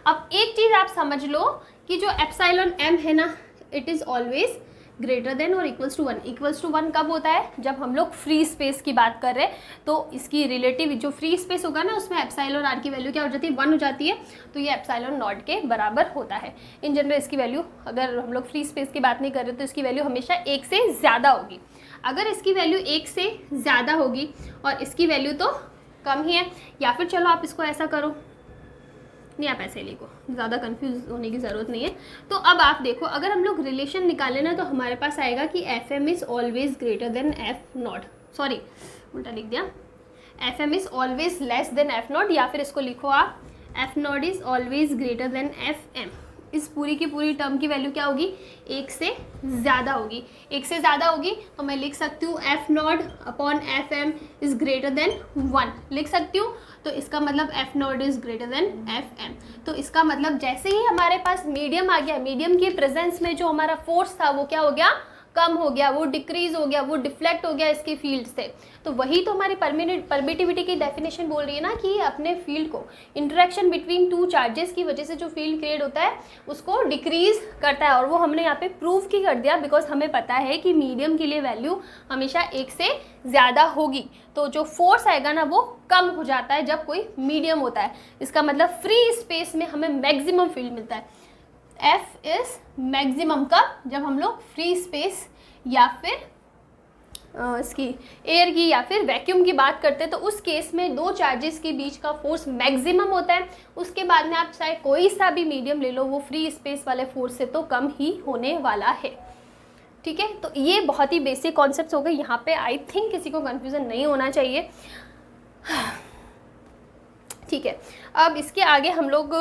अब एक चीज़ आप समझ लो कि जो एप्सिलॉन एम है ना, it is always greater then और इक्वल्स टू 1। इक्वल्स टू 1 कब होता है, जब हम लोग फ्री स्पेस की बात कर रहे हैं, तो इसकी रिलेटिव जो फ्री स्पेस होगा ना, उसमें एप्सिलॉन आर की वैल्यू क्या हो जाती है, 1 हो जाती है, तो ये एप्सिलॉन नॉट के बराबर होता है। इन जनरल इसकी वैल्यू, अगर हम लोग फ्री स्पेस की बात नहीं कर रहे, तो इसकी वैल्यू हमेशा 1 से ज़्यादा होगी। अगर इसकी वैल्यू 1 से ज़्यादा होगी और इसकी वैल्यू तो कम ही है, या फिर चलो आप इसको ऐसा करो, नहीं आप ऐसे लिखो, ज़्यादा कंफ्यूज होने की ज़रूरत नहीं है। तो अब आप देखो, अगर हम लोग रिलेशन निकालें ना, तो हमारे पास आएगा कि F M is always greater than F not, sorry उल्टा लिख दिया, F M is always less than F not, या फिर इसको लिखो आप F not is always greater than F M. इस पूरी की पूरी टर्म की वैल्यू क्या होगी, 1 से ज़्यादा होगी। 1 से ज़्यादा होगी तो मैं लिख सकती हूँ F not upon F M is greater than 1 लिख सकती हूँ। तो इसका मतलब F not is greater than F M. तो इसका मतलब जैसे ही हमारे पास मीडियम आ गया, मीडियम के प्रेजेंस में जो हमारा फोर्स था वो क्या हो गया, कम हो गया, वो डिक्रीज हो गया, वो डिफ्लेक्ट हो गया इसके फील्ड से। तो वही तो हमारी परमिटिविटी की डेफिनेशन बोल रही है ना, कि अपने फील्ड को, इंटरेक्शन बिटवीन टू चार्जेस की वजह से जो फील्ड क्रिएट होता है उसको डिक्रीज करता है। और वो हमने यहाँ पे प्रूव की कर दिया, बिकॉज हमें पता है कि मीडियम के लिए वैल्यू हमेशा 1 से ज़्यादा होगी, तो जो फोर्स आएगा ना वो कम हो जाता है जब कोई मीडियम होता है। इसका मतलब फ्री स्पेस में हमें मैक्सिमम फील्ड मिलता है। एफ इज मैक्सिमम कब, जब हम लोग फ्री स्पेस या फिर इसकी एयर की या फिर वैक्यूम की बात करते हैं, तो उस केस में दो चार्जेस के बीच का फोर्स मैक्सिमम होता है। उसके बाद में आप चाहे कोई सा भी मीडियम ले लो, वो फ्री स्पेस वाले फोर्स से तो कम ही होने वाला है। ठीक है, तो ये बहुत ही बेसिक कॉन्सेप्ट्स हो गए यहाँ पे। आई थिंक किसी को कन्फ्यूज़न नहीं होना चाहिए। ठीक है, अब इसके आगे हम लोग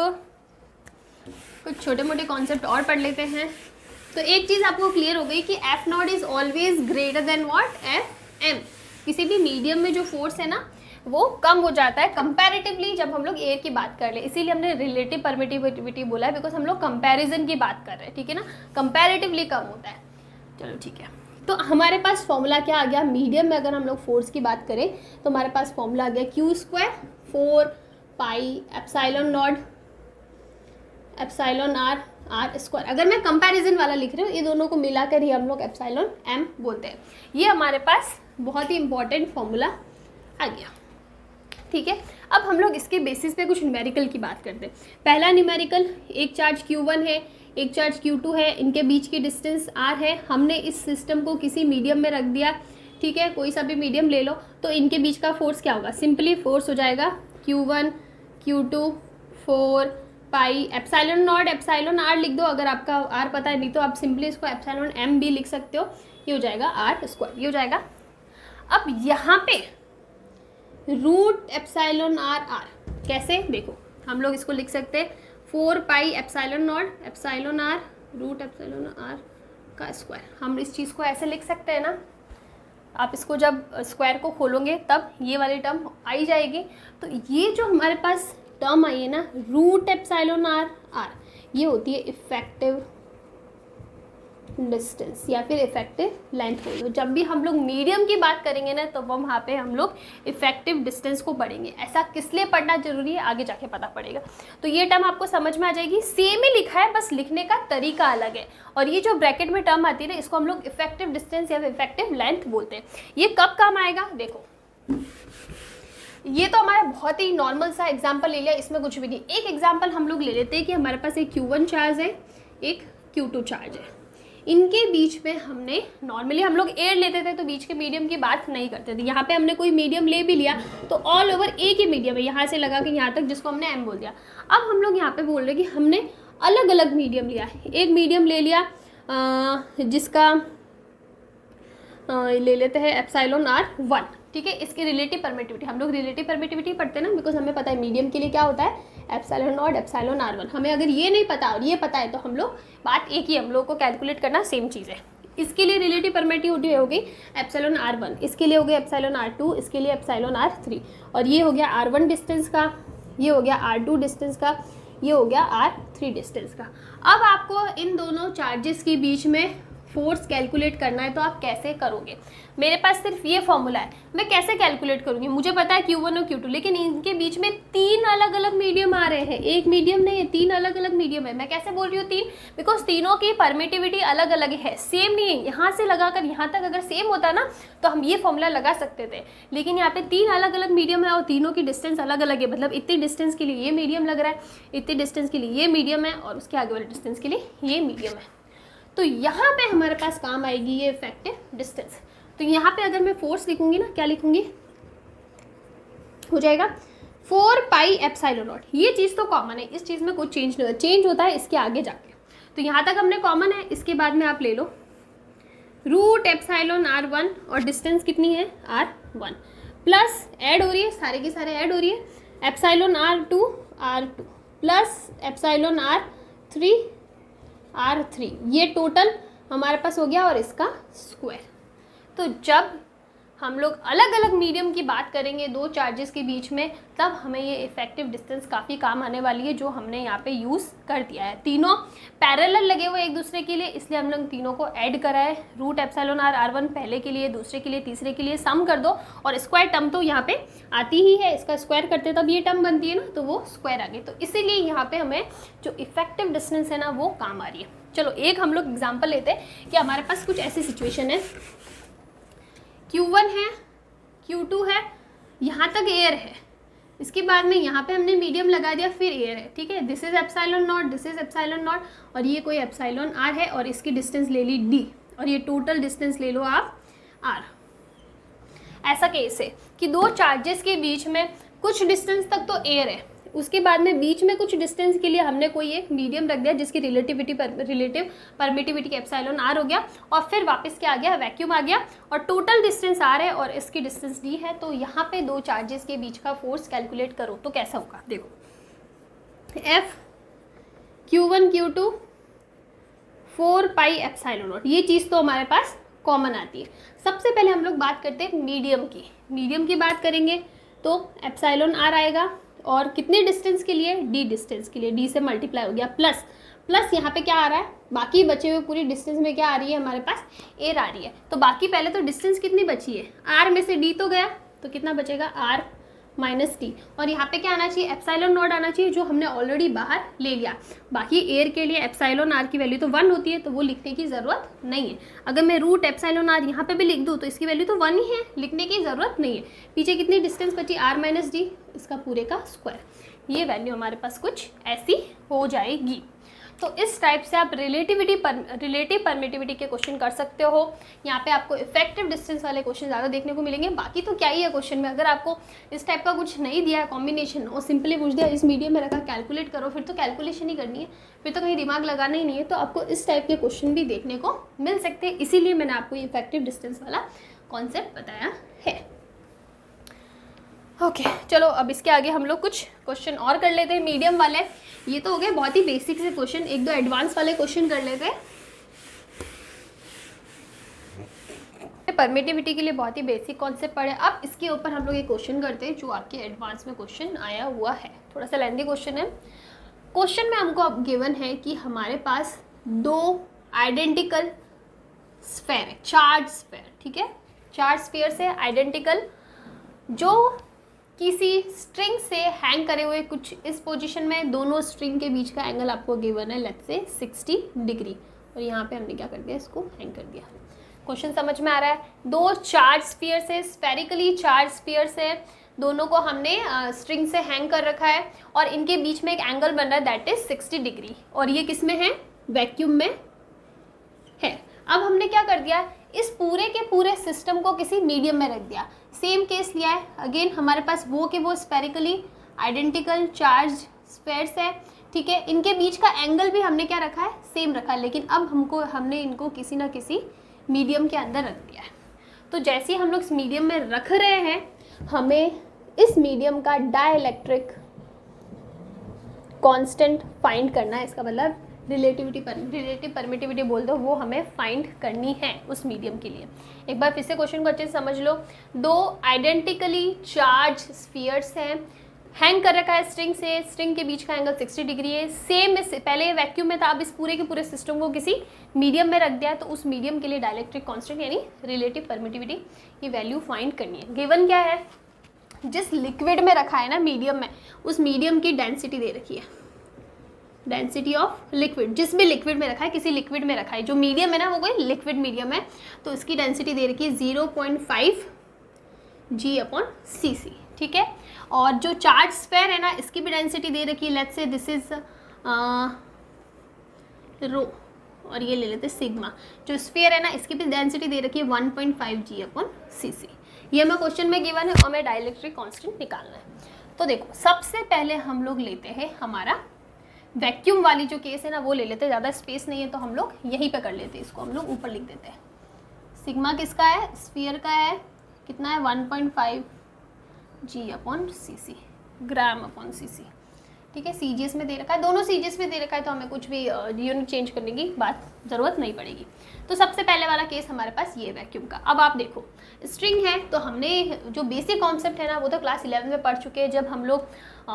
कुछ छोटे मोटे कॉन्सेप्ट और पढ़ लेते हैं। तो एक चीज़ आपको क्लियर हो गई कि F not is always greater than what, F M. किसी भी मीडियम में जो फोर्स है ना वो कम हो जाता है कंपैरेटिवली जब हम लोग एयर की बात कर ले, इसीलिए हमने रिलेटिव परमिटिविटी बोला है, बिकॉज हम लोग कंपैरिजन की बात कर रहे हैं, ठीक है ना, कंपैरेटिवली कम होता है। चलो ठीक है, तो हमारे पास फॉर्मूला क्या आ गया, मीडियम में अगर हम लोग फोर्स की बात करें तो हमारे पास फॉर्मूला आ गया Q square 4 pi epsilon not epsilon R R square. अगर मैं कंपैरिजन वाला लिख रही हूँ, ये दोनों को मिलाकर ही हम लोग एप्सिलॉन एम बोलते हैं। ये हमारे पास बहुत ही इंपॉर्टेंट फॉर्मूला आ गया, ठीक है। अब हम लोग इसके बेसिस पे कुछ न्यूमेरिकल की बात करते हैं। पहला न्यूमेरिकल, एक चार्ज Q1 है, एक चार्ज Q2 है, इनके बीच की डिस्टेंस R है। हमने इस सिस्टम को किसी मीडियम में रख दिया, ठीक है, कोई सा भी मीडियम ले लो, तो इनके बीच का फोर्स क्या होगा, सिंपली फोर्स हो जाएगा Q1 Q2 4 pi epsilon not epsilon R लिख दो, अगर आपका आर पता है, नहीं तो आप सिंपली इसको एप्सिलॉन एम भी लिख सकते हो, ये हो जाएगा आर स्क्वायर, ये हो जाएगा। अब यहाँ पे रूट एप्सिलॉन आर आर कैसे, देखो हम लोग इसको लिख सकते हैं 4 pi epsilon not epsilon R root epsilon R का स्क्वायर। हम इस चीज़ को ऐसे लिख सकते हैं ना, आप इसको जब स्क्वायर को खोलोगे तब ये वाली टर्म आई जाएगी। तो ये जो हमारे पास टर्म आई है ना रूट एप्सिलॉन आर आर, ये होती है इफेक्टिव डिस्टेंस या फिर इफेक्टिव लेंथ बोल दो। जब भी हम लोग मीडियम की बात करेंगे ना तो वहाँ पे हम लोग इफेक्टिव डिस्टेंस को पढ़ेंगे। ऐसा किस लिए पढ़ना जरूरी है आगे जाके पता पड़ेगा। तो ये टर्म आपको समझ में आ जाएगी, सेम ही लिखा है, बस लिखने का तरीका अलग है। और ये जो ब्रैकेट में टर्म आती है ना, इसको हम लोग इफेक्टिव डिस्टेंस या फिर इफेक्टिव लेंथ बोलते हैं। ये कब काम आएगा, देखो ये तो हमारा बहुत ही नॉर्मल सा एग्जाम्पल ले लिया, इसमें कुछ भी नहीं। एक एग्जाम्पल हम लोग ले लेते हैं कि हमारे पास एक Q1 चार्ज है, एक Q2 चार्ज है, इनके बीच में हमने नॉर्मली हम लोग एयर लेते थे तो बीच के मीडियम की बात नहीं करते थे। यहाँ पे हमने कोई मीडियम ले भी लिया तो ऑल ओवर एक ही मीडियम है, यहाँ से लगा के यहाँ तक, जिसको हमने एम बोल दिया। अब हम लोग यहाँ पे बोल रहे हैं कि हमने अलग अलग मीडियम लिया। एक मीडियम ले लिया जिसका ले लेते हैं एप्सिलॉन R1, ठीक है। इसकी रिलेटिव परमिटिविटी, हम लोग रिलेटिव परमिटिविटी पढ़ते हैं ना, बिकॉज हमें पता है मीडियम के लिए क्या होता है एप्सिलॉन नॉट एप्सिलॉन R1। हमें अगर ये नहीं पता और ये पता है तो हम लोग बात एक ही, हम लोग को कैलकुलेट करना सेम चीज़ है। इसके लिए रिलेटिव परमिटिविटी होगी एप्सिलॉन R1, इसके लिए हो गया एप्सिलॉन R2, इसके लिए एप्सिलॉन R3, और ये हो गया R1 डिस्टेंस का, ये हो गया R2 डिस्टेंस का, ये हो गया R3 डिस्टेंस का। अब आपको इन दोनों चार्जेस के बीच में फोर्स कैलकुलेट करना है तो आप कैसे करोगे। मेरे पास सिर्फ ये फॉर्मूला है, मैं कैसे कैलकुलेट करूँगी, मुझे पता है Q1 और Q2, लेकिन इनके बीच में 3 अलग अलग मीडियम आ रहे हैं, एक मीडियम नहीं है, 3 अलग अलग मीडियम है। मैं कैसे बोल रही हूँ 3, बिकॉज तीनों की परमिटिविटी अलग अलग है, सेम नहीं है। यहाँ से लगाकर यहाँ तक अगर सेम होता ना तो हम ये फॉर्मूला लगा सकते थे, लेकिन यहाँ पे 3 अलग अलग मीडियम है और तीनों की डिस्टेंस अलग अलग है। मतलब इतनी डिस्टेंस के लिए ये मीडियम लग रहा है, इतनी डिस्टेंस के लिए ये मीडियम है, और उसके आगे वाले डिस्टेंस के लिए ये मीडियम है। तो यहाँ पे हमारे पास काम आएगी ये इफेक्टिव डिस्टेंस। तो यहाँ पे अगर मैं फोर्स लिखूंगी ना, क्या लिखूंगी, हो जाएगा 4 पाई एप्सिलॉन नॉट। ये चीज़ तो कॉमन है, इस चीज़ में कुछ चेंज नहीं होता, चेंज होता है इसके आगे जाके। तो यहाँ तक हमने कॉमन है, इसके बाद में आप ले लो रूट एप्सिलॉन R1 और डिस्टेंस कितनी है R1, प्लस ऐड हो रही है, सारे के सारे ऐड हो रही है, epsilon R2 plus epsilon R3, ये टोटल हमारे पास हो गया, और इसका स्क्वायर। तो जब हम लोग अलग अलग मीडियम की बात करेंगे दो चार्जेस के बीच में, तब हमें ये इफेक्टिव डिस्टेंस काफ़ी काम आने वाली है, जो हमने यहाँ पे यूज़ कर दिया है। तीनों पैरेलल लगे हुए एक दूसरे के लिए, इसलिए हम लोग तीनों को ऐड करा है। रूट एप्सिलॉन R1 पहले के लिए, दूसरे के लिए, तीसरे के लिए सम कर दो, और स्क्वायर टर्म तो यहाँ पे आती ही है, इसका स्क्वायर करते तब ये टर्म बनती है ना, तो वो स्क्वायर आ गई। तो इसीलिए यहाँ पर हमें जो इफेक्टिव डिस्टेंस है ना वो काम आ रही है। चलो एक हम लोग एग्जाम्पल लेते हैं कि हमारे पास कुछ ऐसी सिचुएशन है, Q1 है, Q2 है, यहाँ तक एयर है, इसके बाद में यहाँ पे हमने मीडियम लगा दिया, फिर एयर है, ठीक है। This is epsilon not, this is epsilon not, और ये कोई एप्सिलॉन R है, और इसकी डिस्टेंस ले ली D, और ये टोटल डिस्टेंस ले लो आप R। ऐसा केस है कि दो चार्जेस के बीच में कुछ डिस्टेंस तक तो एयर है, उसके बाद में बीच में कुछ डिस्टेंस के लिए हमने कोई एक मीडियम रख दिया जिसकी रिलेटिव परमिटिविटी एप्सिलॉन आर हो गया, और फिर वापस क्या आ गया, वैक्यूम आ गया, और टोटल डिस्टेंस आर है और इसकी डिस्टेंस डी है। तो यहाँ पे दो चार्जेस के बीच का फोर्स कैलकुलेट करो तो कैसा होगा, देखो F Q1 Q2 4 pi epsilon not, ये चीज़ तो हमारे पास कॉमन आती है। सबसे पहले हम लोग बात करते हैं मीडियम की बात करेंगे तो एप्सिलॉन आर आएगा, और कितने डिस्टेंस के लिए, डी डिस्टेंस के लिए, डी से मल्टीप्लाई हो गया, प्लस यहाँ पे क्या आ रहा है, बाकी बचे हुए पूरी डिस्टेंस में क्या आ रही है हमारे पास, एयर आ रही है। तो बाकी पहले तो डिस्टेंस कितनी बची है, आर में से डी तो गया, तो कितना बचेगा, आर माइनस टी, और यहाँ पे क्या आना चाहिए, एप्सिलॉन नॉट आना चाहिए जो हमने ऑलरेडी बाहर ले लिया। बाकी एयर के लिए एप्सिलॉन आर की वैल्यू तो 1 होती है, तो वो लिखने की ज़रूरत नहीं है। अगर मैं रूट एप्सिलॉन आर यहाँ पे भी लिख दूँ तो इसकी वैल्यू तो 1 ही है, लिखने की ज़रूरत नहीं है। पीछे कितनी डिस्टेंस बची, आर माइनस डी, इसका पूरे का स्क्वायर, ये वैल्यू हमारे पास कुछ ऐसी हो जाएगी। तो इस टाइप से आप रिलेटिव परमिटिविटी के क्वेश्चन कर सकते हो। यहाँ पे आपको इफेक्टिव डिस्टेंस वाले क्वेश्चन ज़्यादा देखने को मिलेंगे। बाकी तो क्या ही है क्वेश्चन में, अगर आपको इस टाइप का कुछ नहीं दिया है कॉम्बिनेशन और सिंपली पूछ दिया इस मीडियम में रखा कैलकुलेट करो, फिर तो कैलकुलेशन ही करनी है, फिर तो कहीं दिमाग लगाना ही नहीं है। तो आपको इस टाइप के क्वेश्चन भी देखने को मिल सकते हैं, इसीलिए मैंने आपको ये इफेक्टिव डिस्टेंस वाला कॉन्सेप्ट बताया है। ओके चलो अब इसके आगे हम लोग कुछ क्वेश्चन और कर लेते हैं मीडियम वाले। ये तो हो गए बहुत ही बेसिक से क्वेश्चन, एक दो एडवांस वाले क्वेश्चन कर लेते हैं। परमिटिविटी के लिए बहुत ही बेसिक कॉन्सेप्ट पढ़े, अब इसके ऊपर हम लोग एक क्वेश्चन करते हैं जो आपके एडवांस में क्वेश्चन आया हुआ है। थोड़ा सा लेंथी क्वेश्चन है। क्वेश्चन में हमको अब गिवन है कि हमारे पास दो आइडेंटिकल स्फेयर है, चार्ज स्फेयर, ठीक है, चार्ज स्फीयर से आइडेंटिकल, जो किसी स्ट्रिंग से हैंग करे हुए कुछ इस पोजीशन में, दोनों स्ट्रिंग के बीच का एंगल आपको गिवन है लेट्स से 60 डिग्री, और यहाँ पे हमने क्या कर दिया, इसको हैंग कर दिया। क्वेश्चन समझ में आ रहा है। दो चार्ज स्फीयर से, स्फेरिकली चार्ज स्फीयर से, दोनों को हमने स्ट्रिंग से हैंग कर रखा है, और इनके बीच में एक एंगल बन रहा है दैट इज 60 डिग्री, और ये किस में है, वैक्यूम में है। अब हमने क्या कर दिया, इस पूरे के पूरे सिस्टम को किसी मीडियम में रख दिया। सेम केस लिया है, अगेन हमारे पास वो के वो स्फेरिकली आइडेंटिकल चार्ज स्फेयर्स है, ठीक है, इनके बीच का एंगल भी हमने क्या रखा है, सेम रखा है, लेकिन अब हमने इनको किसी ना किसी मीडियम के अंदर रख दिया है। तो जैसे ही हम लोग इस मीडियम में रख रहे हैं, हमें इस मीडियम का डाइलेक्ट्रिक कांस्टेंट फाइंड करना है। इसका मतलब रिलेटिव परमिटिविटी बोल दो, वो हमें फाइंड करनी है उस मीडियम के लिए। एक बार फिर से क्वेश्चन को अच्छे से समझ लो। दो आइडेंटिकली चार्ज स्फीयर्स हैं, हैंग कर रखा है स्ट्रिंग से, स्ट्रिंग के बीच का एंगल 60 डिग्री है। सेम पहले वैक्यूम में था, अब इस पूरे के पूरे सिस्टम को किसी मीडियम में रख दिया है, तो उस मीडियम के लिए डाइलेक्ट्रिक कांस्टेंट यानी रिलेटिव परमिटिविटी की वैल्यू फाइंड करनी है। गिवन क्या है, जिस लिक्विड में रखा है ना मीडियम में, उस मीडियम की डेंसिटी दे रखी है, डेंसिटी ऑफ लिक्विड, जिस भी लिक्विड में रखा है, किसी लिक्विड में रखा है, जो मीडियम है ना वो कोई लिक्विड मीडियम है, तो इसकी डेंसिटी दे रखी है 0.5 G/cc, ठीक है। और जो चार्ज स्फेयर है ना, इसकी भी डेंसिटी दे रखी है, लेट्स से दिस इज रो, और ये ले लेते सिग्मा। जो स्फीयर है ना, इसकी भी डेंसिटी दे रखी है 1.5 G/cc। ये हमें क्वेश्चन में गिवन है और हमें डाइलेक्ट्रिक कांस्टेंट निकालना है। तो देखो सबसे पहले हम लोग लेते हैं हमारा वैक्यूम वाली जो केस है ना, वो ले लेते हैं। ज़्यादा स्पेस नहीं है तो हम लोग यहीं पे कर लेते हैं, इसको हम लोग ऊपर लिख देते हैं। सिग्मा किसका है, स्फीयर का है, कितना है 1.5 G/cc, ग्राम/cc, ठीक है। सीजीएस में दे रखा है, दोनों सीजीएस में दे रखा है, तो हमें कुछ भी यूनिट चेंज करने की बात ज़रूरत नहीं पड़ेगी। तो सबसे पहले वाला केस हमारे पास ये वैक्यूम का। अब आप देखो स्ट्रिंग है, तो हमने जो बेसिक कॉन्सेप्ट है ना, वो तो क्लास 11 में पढ़ चुके हैं। जब हम लोग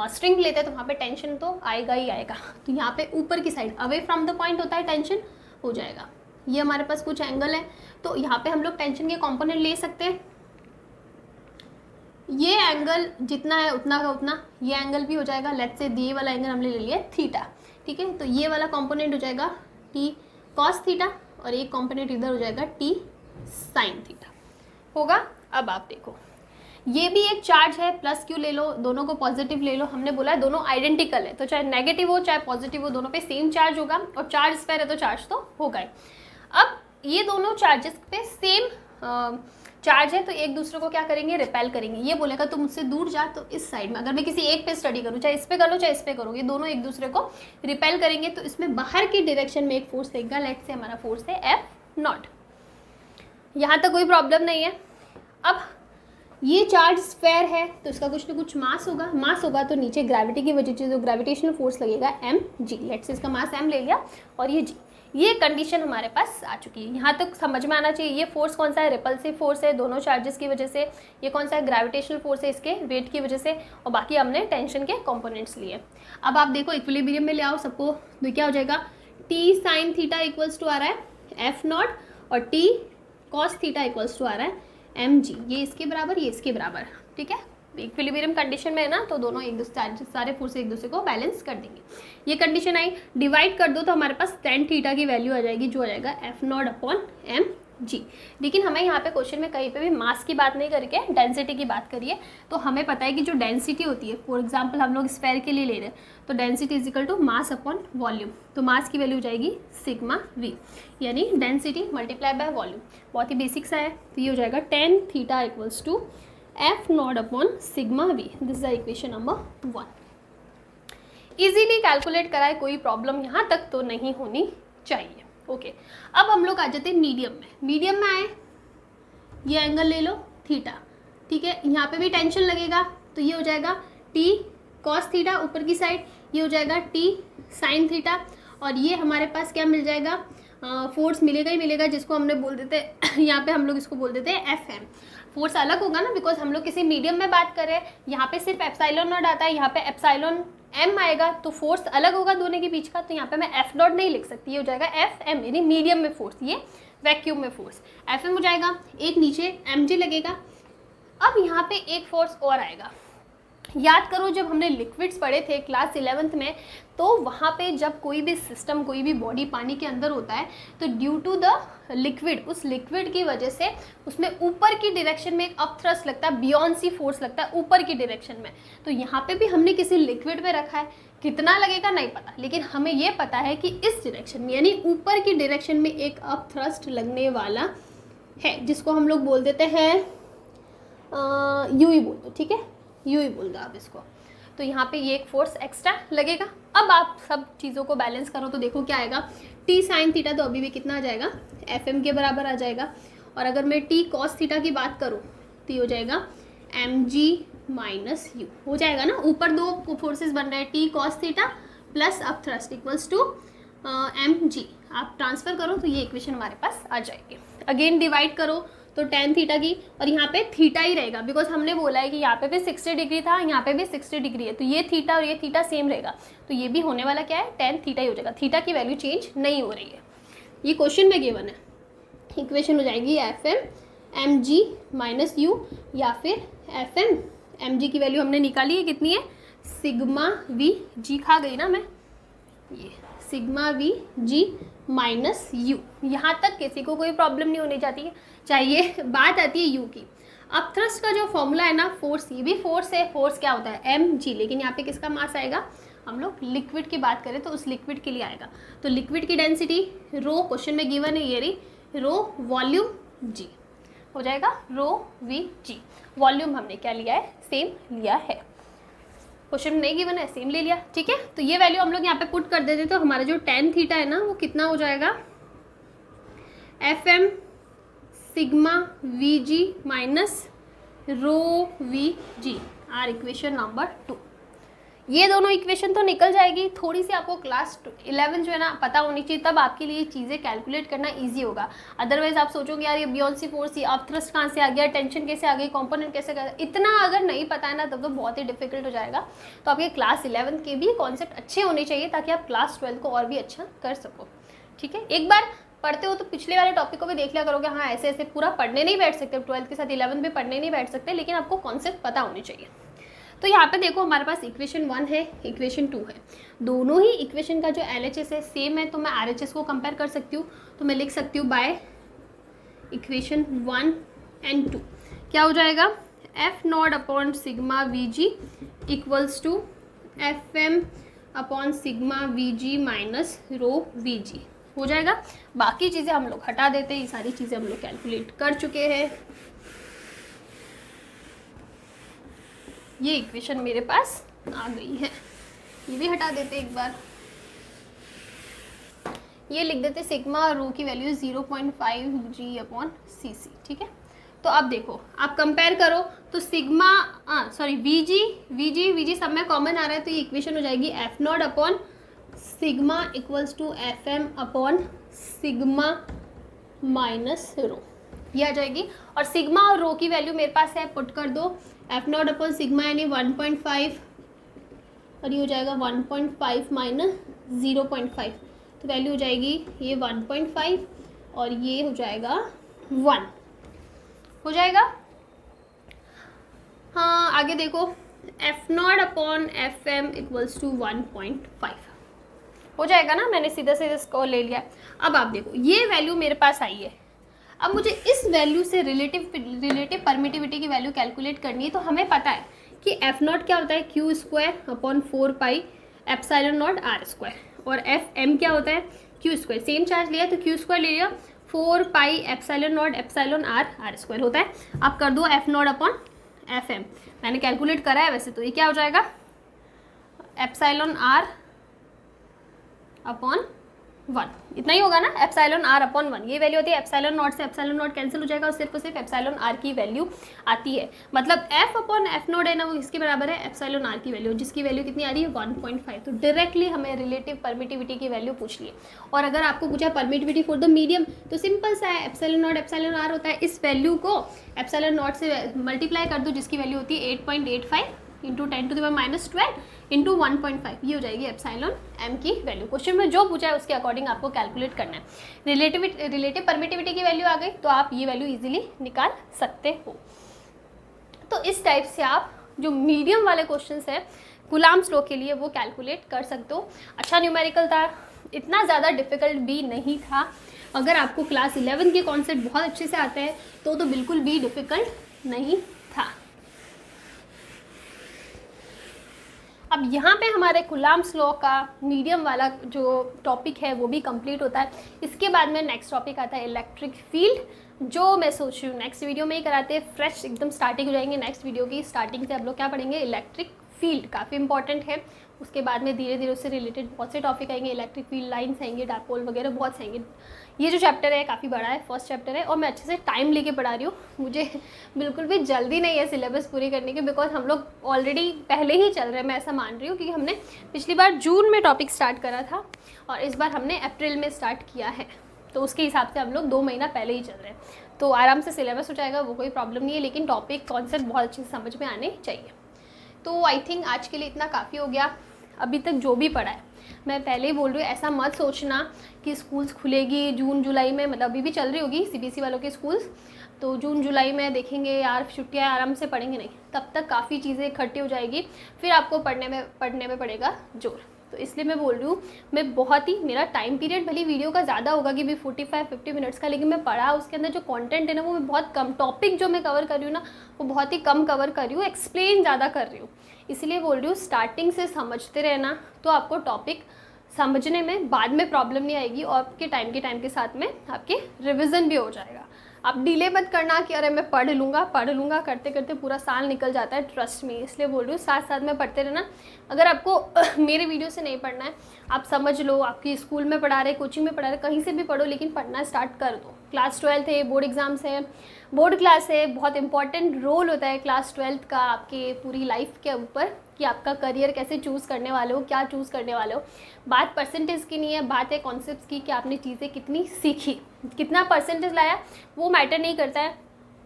स्ट्रिंग लेते हैं तो वहाँ पे टेंशन तो आएगा ही आएगा, तो यहाँ पे ऊपर की side away from the point होता है, टेंशन हो जाएगा। ये हमारे पास कुछ एंगल है, तो यहाँ पे हम लोग टेंशन के कॉम्पोनेंट ले सकते हैं। ये एंगल जितना है उतना का उतना, ये एंगल भी हो जाएगा, लेट्स से ये वाला एंगल हमने ले लिया थीटा, ठीक है। तो ये वाला कंपोनेंट हो जाएगा टी कॉस थीटा, और एक कंपोनेंट इधर हो जाएगा टी साइन थीटा होगा। अब आप देखो ये भी एक चार्ज है, प्लस क्यू ले लो, दोनों को पॉजिटिव ले लो। हमने बोला दोनों आइडेंटिकल है, तो चाहे नेगेटिव हो चाहे पॉजिटिव हो, दोनों पे सेम चार्ज होगा, और चार्ज स्फीयर है तो चार्ज तो होगा ही। अब ये दोनों चार्जेस पे सेम चार्ज है तो एक दूसरे को क्या करेंगे, रिपेल करेंगे। ये बोलेगा तुम मुझसे दूर जा, तो इस साइड में अगर मैं किसी एक पे स्टडी करूँ, चाहे इस पे कर लो चाहे इस पे करो, ये दोनों एक दूसरे को रिपेल करेंगे, तो इसमें बाहर की डायरेक्शन में एक फोर्स लगेगा। लेट से हमारा फोर्स है F0। यहाँ तक कोई प्रॉब्लम नहीं है। अब ये चार्ज स्फेयर है तो इसका कुछ ना कुछ मास होगा, मास होगा तो नीचे ग्रेविटी की वजह से जो ग्रेविटेशनल फोर्स लगेगा mg। लेट्स से इसका मास m ले लिया और ये g। ये कंडीशन हमारे पास आ चुकी है। यहाँ तक समझ में आना चाहिए। ये फोर्स कौन सा है, रिपल्सिव फोर्स है दोनों चार्जेस की वजह से। ये कौन सा है, ग्रेविटेशनल फोर्स है इसके वेट की वजह से, और बाकी हमने टेंशन के कंपोनेंट्स लिए। अब आप देखो इक्विलिब्रियम में ले आओ सबको, तो क्या हो जाएगा, t sine theta equals to आ रहा है F0 और t cos theta equals to आ रहा है mg। ये इसके बराबर, ये इसके बराबर, ठीक है। इक्विलिब्रियम कंडीशन में है ना, तो दोनों एक दूसरे, सारे फोर्स एक दूसरे को बैलेंस कर देंगे। ये कंडीशन आई, डिवाइड कर दो तो हमारे पास tan थीटा की वैल्यू आ जाएगी, जो आ जाएगा F0 अपॉन mg। लेकिन हमें यहाँ पे क्वेश्चन में कहीं पे भी मास की बात नहीं करके डेंसिटी की बात करिए। तो हमें पता है कि जो डेंसिटी होती है, फॉर एग्जाम्पल हम लोग स्फेयर के लिए ले रहे हैं, तो density is equal to mass upon volume. तो मास की वैल्यू जाएगी सिग्मा v, यानी डेंसिटी मल्टीप्लाई बाय वॉल्यूम। बहुत ही बेसिक सा है। तो ये हो जाएगा tan theta equals to F0 upon sigma v। This is the equation number 1। Easily calculate कराए, कोई प्रॉब्लम यहाँ तक तो नहीं होनी चाहिए। ओके अब हम लोग आ जाते हैं मीडियम में। मीडियम में आए, ये एंगल ले लो थीटा, ठीक है। यहाँ पे भी टेंशन लगेगा, तो ये हो जाएगा t कॉस थीटा ऊपर की साइड, ये हो जाएगा t साइन थीटा, और ये हमारे पास क्या मिल जाएगा, फोर्स मिलेगा ही मिलेगा, जिसको हमने बोल देते यहाँ पे हम लोग इसको बोल देते हैं Fm। फोर्स अलग होगा ना, बिकॉज हम लोग किसी मीडियम में बात कर रहे हैं। यहाँ पे सिर्फ एप्साइलॉन नॉट आता है, यहाँ पे एप्साइलॉन m आएगा, तो फोर्स अलग होगा दोनों के बीच का। तो यहाँ पे मैं F0 नहीं लिख सकती, ये हो जाएगा Fm, यानी मीडियम में फोर्स, ये वैक्यूम में फोर्स Fm हो जाएगा। एक नीचे mg लगेगा। अब यहाँ पे एक फोर्स और आएगा। याद करो जब हमने लिक्विड्स पढ़े थे क्लास 11th में, तो वहाँ पे जब कोई भी सिस्टम, कोई भी बॉडी पानी के अंदर होता है, तो ड्यू टू द लिक्विड, उस लिक्विड की वजह से उसमें ऊपर की डायरेक्शन में एक अपथ्रस्ट लगता है, बियॉन्सी फोर्स लगता है ऊपर की डायरेक्शन में। तो यहाँ पे भी हमने किसी लिक्विड में रखा है, कितना लगेगा नहीं पता, लेकिन हमें ये पता है कि इस डायरेक्शन में, यानी ऊपर की डायरेक्शन में एक अपथ्रस्ट लगने वाला है, जिसको हम लोग बोल देते हैं यू ही बोल दो, ठीक है, यू ही बोल दो आप इसको। तो यहाँ पे ये एक फोर्स एक्स्ट्रा लगेगा। अब आप सब चीज़ों को बैलेंस करो तो देखो क्या आएगा, t साइन थीटा तो अभी भी कितना आ जाएगा, Fm के बराबर आ जाएगा। और अगर मैं t कॉस थीटा की बात करूँ तो ये हो जाएगा mg माइनस यू, हो जाएगा ना। ऊपर दो फोर्सेस बन रहे हैं, t cos theta plus up thrust equals to mg। आप ट्रांसफर करो तो ये इक्वेशन हमारे पास आ जाएगी। अगेन डिवाइड करो तो tan थीटा की, और यहाँ पे थीटा ही रहेगा, बिकॉज हमने बोला है कि यहाँ पे भी 60 डिग्री था, यहाँ पे भी 60 डिग्री है, तो ये थीटा और ये थीटा सेम रहेगा, तो ये भी होने वाला क्या है, tan थीटा ही हो जाएगा। थीटा की वैल्यू चेंज नहीं हो रही है, ये क्वेश्चन में गिवन है। इक्वेशन हो जाएगी Fm mg माइनस यू, या फिर Fm mg की वैल्यू हमने निकाली है, कितनी है, सिग्मा v g खा गई ना मैं, ये sigma v g minus you. यहाँ तक किसी को कोई प्रॉब्लम नहीं होनी चाहती है, चाहिए बात आती है यू की। अब थ्रस्ट का जो फॉर्मूला है ना, फोर्स, ये भी फोर्स है, फोर्स क्या होता है mg, लेकिन यहाँ पे किसका मास आएगा, हम लोग लिक्विड की बात करें तो उस लिक्विड के लिए आएगा। तो लिक्विड की डेंसिटी रो क्वेश्चन में गिवन है, ये रही रो वॉल्यूम g, हो जाएगा रो वी जी। वॉल्यूम हमने क्या लिया है, सेम लिया है, क्वेश्चन में नहीं गिवन है, सेम ले लिया, ठीक है। तो ये वैल्यू हम लोग यहाँ पे पुट कर देते, तो हमारा जो tan थीटा है ना, वो कितना हो जाएगा, Fm sigma V G minus rho V G, our equation number 2। ये दोनों इक्वेशन तो निकल जाएगी। थोड़ी सी आपको क्लास 11 जो है ना पता होनी चाहिए, तब आपके लिए चीज़ें कैलकुलेट करना इजी होगा। अदरवाइज आप सोचोगे यार ये बियॉन्सी फोर्स, ये अब थ्रस्ट कहाँ से आ गया, टेंशन कैसे आ गई, कंपोनेंट कैसे आ गया, इतना अगर नहीं पता है ना तब तो बहुत ही डिफिकल्ट हो जाएगा। तो आपके क्लास 11 के भी कॉन्सेप्ट अच्छे होने चाहिए, ताकि आप क्लास 12 को और भी अच्छा कर सको, ठीक है। एक बार पढ़ते हो तो पिछले वाले टॉपिक को भी देख लिया करोगे। हाँ, ऐसे ऐसे पूरा पढ़ने नहीं बैठ सकते, 12th के साथ 11th भी पढ़ने नहीं बैठ सकते, लेकिन आपको कॉन्सेप्ट पता होनी चाहिए। तो यहाँ पे देखो हमारे पास इक्वेशन 1 है, इक्वेशन 2 है। दोनों ही इक्वेशन का जो LHS है सेम है, तो मैं RHS को कंपेयर कर सकती हूँ। तो मैं लिख सकती हूँ बाय इक्वेशन 1 एंड 2 क्या हो जाएगा, F0 upon sigma V G equals to Fm upon sigma V G minus rho V G हो जाएगा। बाकी चीज़ें हम लोग हटा देते हैं, ये सारी चीज़ें हम लोग कैलकुलेट कर चुके हैं। ये इक्वेशन मेरे पास आ गई है। ये भी हटा देते एक बार, ये लिख देते सिग्मा और रो की वैल्यू 0.5 g/cc, ठीक है। तो अब देखो, आप कंपेयर करो तो सिग्मा वी जी सब में कॉमन आ रहा है, तो ये इक्वेशन हो जाएगी F0 upon sigma equals to FM upon sigma minus rho, ये आ जाएगी। और सिग्मा और रो की वैल्यू मेरे पास है, पुट कर दो F0 अपॉन सिग्मा यानी 1.5 और ये हो जाएगा 1.5 माइनस 0.5, तो वैल्यू हो जाएगी ये 1.5 और ये हो जाएगा 1 हो जाएगा। हाँ आगे देखो, F0 upon FM equals to 1.5 हो जाएगा ना, मैंने सीधा सीधा इसको ले लिया। अब आप देखो ये वैल्यू मेरे पास आई है, अब मुझे इस वैल्यू से रिलेटिव परमिटिविटी की वैल्यू कैलकुलेट करनी है। तो हमें पता है कि F0 क्या होता है, Q square upon 4 epsilon not R square, और FM क्या होता है, क्यू स्क्वायर, सेम चार्ज लिया तो क्यू स्क्वायर ले लिया, 4 epsilon not epsilon R square होता है। आप कर दो F0 अपॉन FM, मैंने कैलकुलेट करा है वैसे, तो ये क्या हो जाएगा एप्सिलॉन आर अपॉन 1, इतना ही होगा ना, एप्सिलॉन आर अपॉन 1 ये वैल्यू होती है। एप्सिलॉन नॉट से एप्सिलॉन नॉट कैंसिल हो जाएगा और सिर्फ एप्सिलॉन आर की वैल्यू आती है। मतलब F अपॉन F0 है ना, वो इसके बराबर है एप्सिलॉन आर की वैल्यू, जिसकी वैल्यू कितनी आ रही है 1.5। तो डायरेक्टली हमें रिलेटिव परमिटिविटी की वैल्यू पूछ ली है। और अगर आपको पूछा परमिटिविटी फॉर द मीडियम, तो सिंपल सा है, एप्सिलॉन नॉट एप्सिलॉन आर होता है, इस वैल्यू को एप्सिलॉन नॉट से मल्टीप्लाई कर दो, जिसकी वैल्यू होती है 8.85 इंटू 10⁻12 इंटू 1.5, ये हो जाएगी एप्सिलॉन एम की वैल्यू। क्वेश्चन में जो पूछा है उसके अकॉर्डिंग आपको कैलकुलेट करना है। रिलेटिव परमिटिविटी की वैल्यू आ गई तो आप ये वैल्यू इजीली निकाल सकते हो। तो इस टाइप से आप जो मीडियम वाले क्वेश्चंस है कूलाम्ब्स लॉ के लिए वो कैलकुलेट कर सकते हो। अच्छा न्यूमेरिकल था, इतना ज़्यादा डिफिकल्ट भी नहीं था। अगर आपको क्लास 11 के कॉन्सेप्ट बहुत अच्छे से आते हैं तो बिल्कुल भी डिफ़िकल्ट नहीं था। अब यहाँ पे हमारे कूलाम्ब्स लॉ का मीडियम वाला जो टॉपिक है वो भी कंप्लीट होता है। इसके बाद में नेक्स्ट टॉपिक आता है इलेक्ट्रिक फील्ड, जो मैं सोच रही हूँ नेक्स्ट वीडियो में ही कराते हैं। फ्रेश एकदम स्टार्टिंग हो जाएंगे नेक्स्ट वीडियो की स्टार्टिंग से। आप लोग क्या पढ़ेंगे, इलेक्ट्रिक फील्ड काफ़ी इंपॉर्टेंट है। उसके बाद में धीरे धीरे उससे रिलेटेड बहुत से टॉपिक आएंगे, इलेक्ट्रिक फील्ड लाइन्स आएंगे, डायपोल वगैरह बहुत से आएंगे। ये जो चैप्टर है काफ़ी बड़ा है, फर्स्ट चैप्टर है और मैं अच्छे से टाइम लेके पढ़ा रही हूँ। मुझे बिल्कुल भी जल्दी नहीं है सिलेबस पूरी करने की, बिकॉज हम लोग ऑलरेडी पहले ही चल रहे हैं, मैं ऐसा मान रही हूँ, क्योंकि हमने पिछली बार जून में टॉपिक स्टार्ट करा था और इस बार हमने अप्रैल में स्टार्ट किया है, तो उसके हिसाब से हम लोग 2 महीना पहले ही चल रहे हैं। तो आराम से सिलेबस हो जाएगा, वो कोई प्रॉब्लम नहीं है, लेकिन टॉपिक कॉन्सेप्ट बहुत अच्छे से समझ में आने चाहिए। तो आई थिंक आज के लिए इतना काफ़ी हो गया। अभी तक जो भी पढ़ा है मैं पहले ही बोल रही हूँ, ऐसा मत सोचना कि स्कूल्स खुलेगी जून जुलाई में, मतलब अभी भी चल रही होगी सीबीएसई वालों के स्कूल्स, तो जून जुलाई में देखेंगे यार छुट्टियाँ आराम से पढ़ेंगे, नहीं, तब तक काफ़ी चीज़ें इकट्ठी हो जाएगी, फिर आपको पढ़ने में पड़ेगा जोर। तो इसलिए मैं बोल रही हूँ, मैं बहुत ही, मेरा टाइम पीरियड भले वीडियो का ज़्यादा होगा कि भी 45-50 मिनट्स का, लेकिन मैं पढ़ा उसके अंदर जो कंटेंट है ना वो मैं बहुत कम, टॉपिक जो मैं कवर कर रही हूँ ना वो बहुत ही कम कवर कर रही हूँ, एक्सप्लेन ज़्यादा कर रही हूँ। इसलिए बोल रही हूँ स्टार्टिंग से समझते रहना, तो आपको टॉपिक समझने में बाद में प्रॉब्लम नहीं आएगी और आपके टाइम के साथ में आपके रिविज़न भी हो जाएगा। आप डिले मत करना कि अरे मैं पढ़ लूँगा करते करते पूरा साल निकल जाता है, ट्रस्ट में। इसलिए बोल रही हूँ साथ साथ में पढ़ते रहना। अगर आपको मेरे वीडियो से नहीं पढ़ना है, आप समझ लो आपकी स्कूल में पढ़ा रहे, कोचिंग में पढ़ा रहे, कहीं से भी पढ़ो, लेकिन पढ़ना स्टार्ट कर दो। क्लास 12 है, बोर्ड एग्ज़ाम्स है, बोर्ड क्लास है, बहुत इंपॉर्टेंट रोल होता है क्लास 12 का आपके पूरी लाइफ के ऊपर कि आपका करियर कैसे चूज़ करने वाले हो, क्या चूज़ करने वाले हो। बात परसेंटेज की नहीं है, बात है कॉन्सेप्ट्स की, कि आपने चीज़ें कितनी सीखी, कितना परसेंटेज लाया वो मैटर नहीं करता है।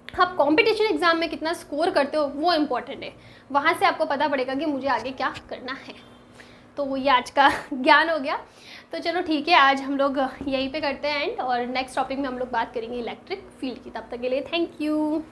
आप कंपटीशन एग्ज़ाम में कितना स्कोर करते हो वो इम्पॉर्टेंट है, वहाँ से आपको पता पड़ेगा कि मुझे आगे क्या करना है। तो ये आज का ज्ञान हो गया। तो चलो ठीक है, आज हम लोग यहीं पे करते हैं एंड, और नेक्स्ट टॉपिक में हम लोग बात करेंगे इलेक्ट्रिक फील्ड की। तब तक के लिए थैंक यू।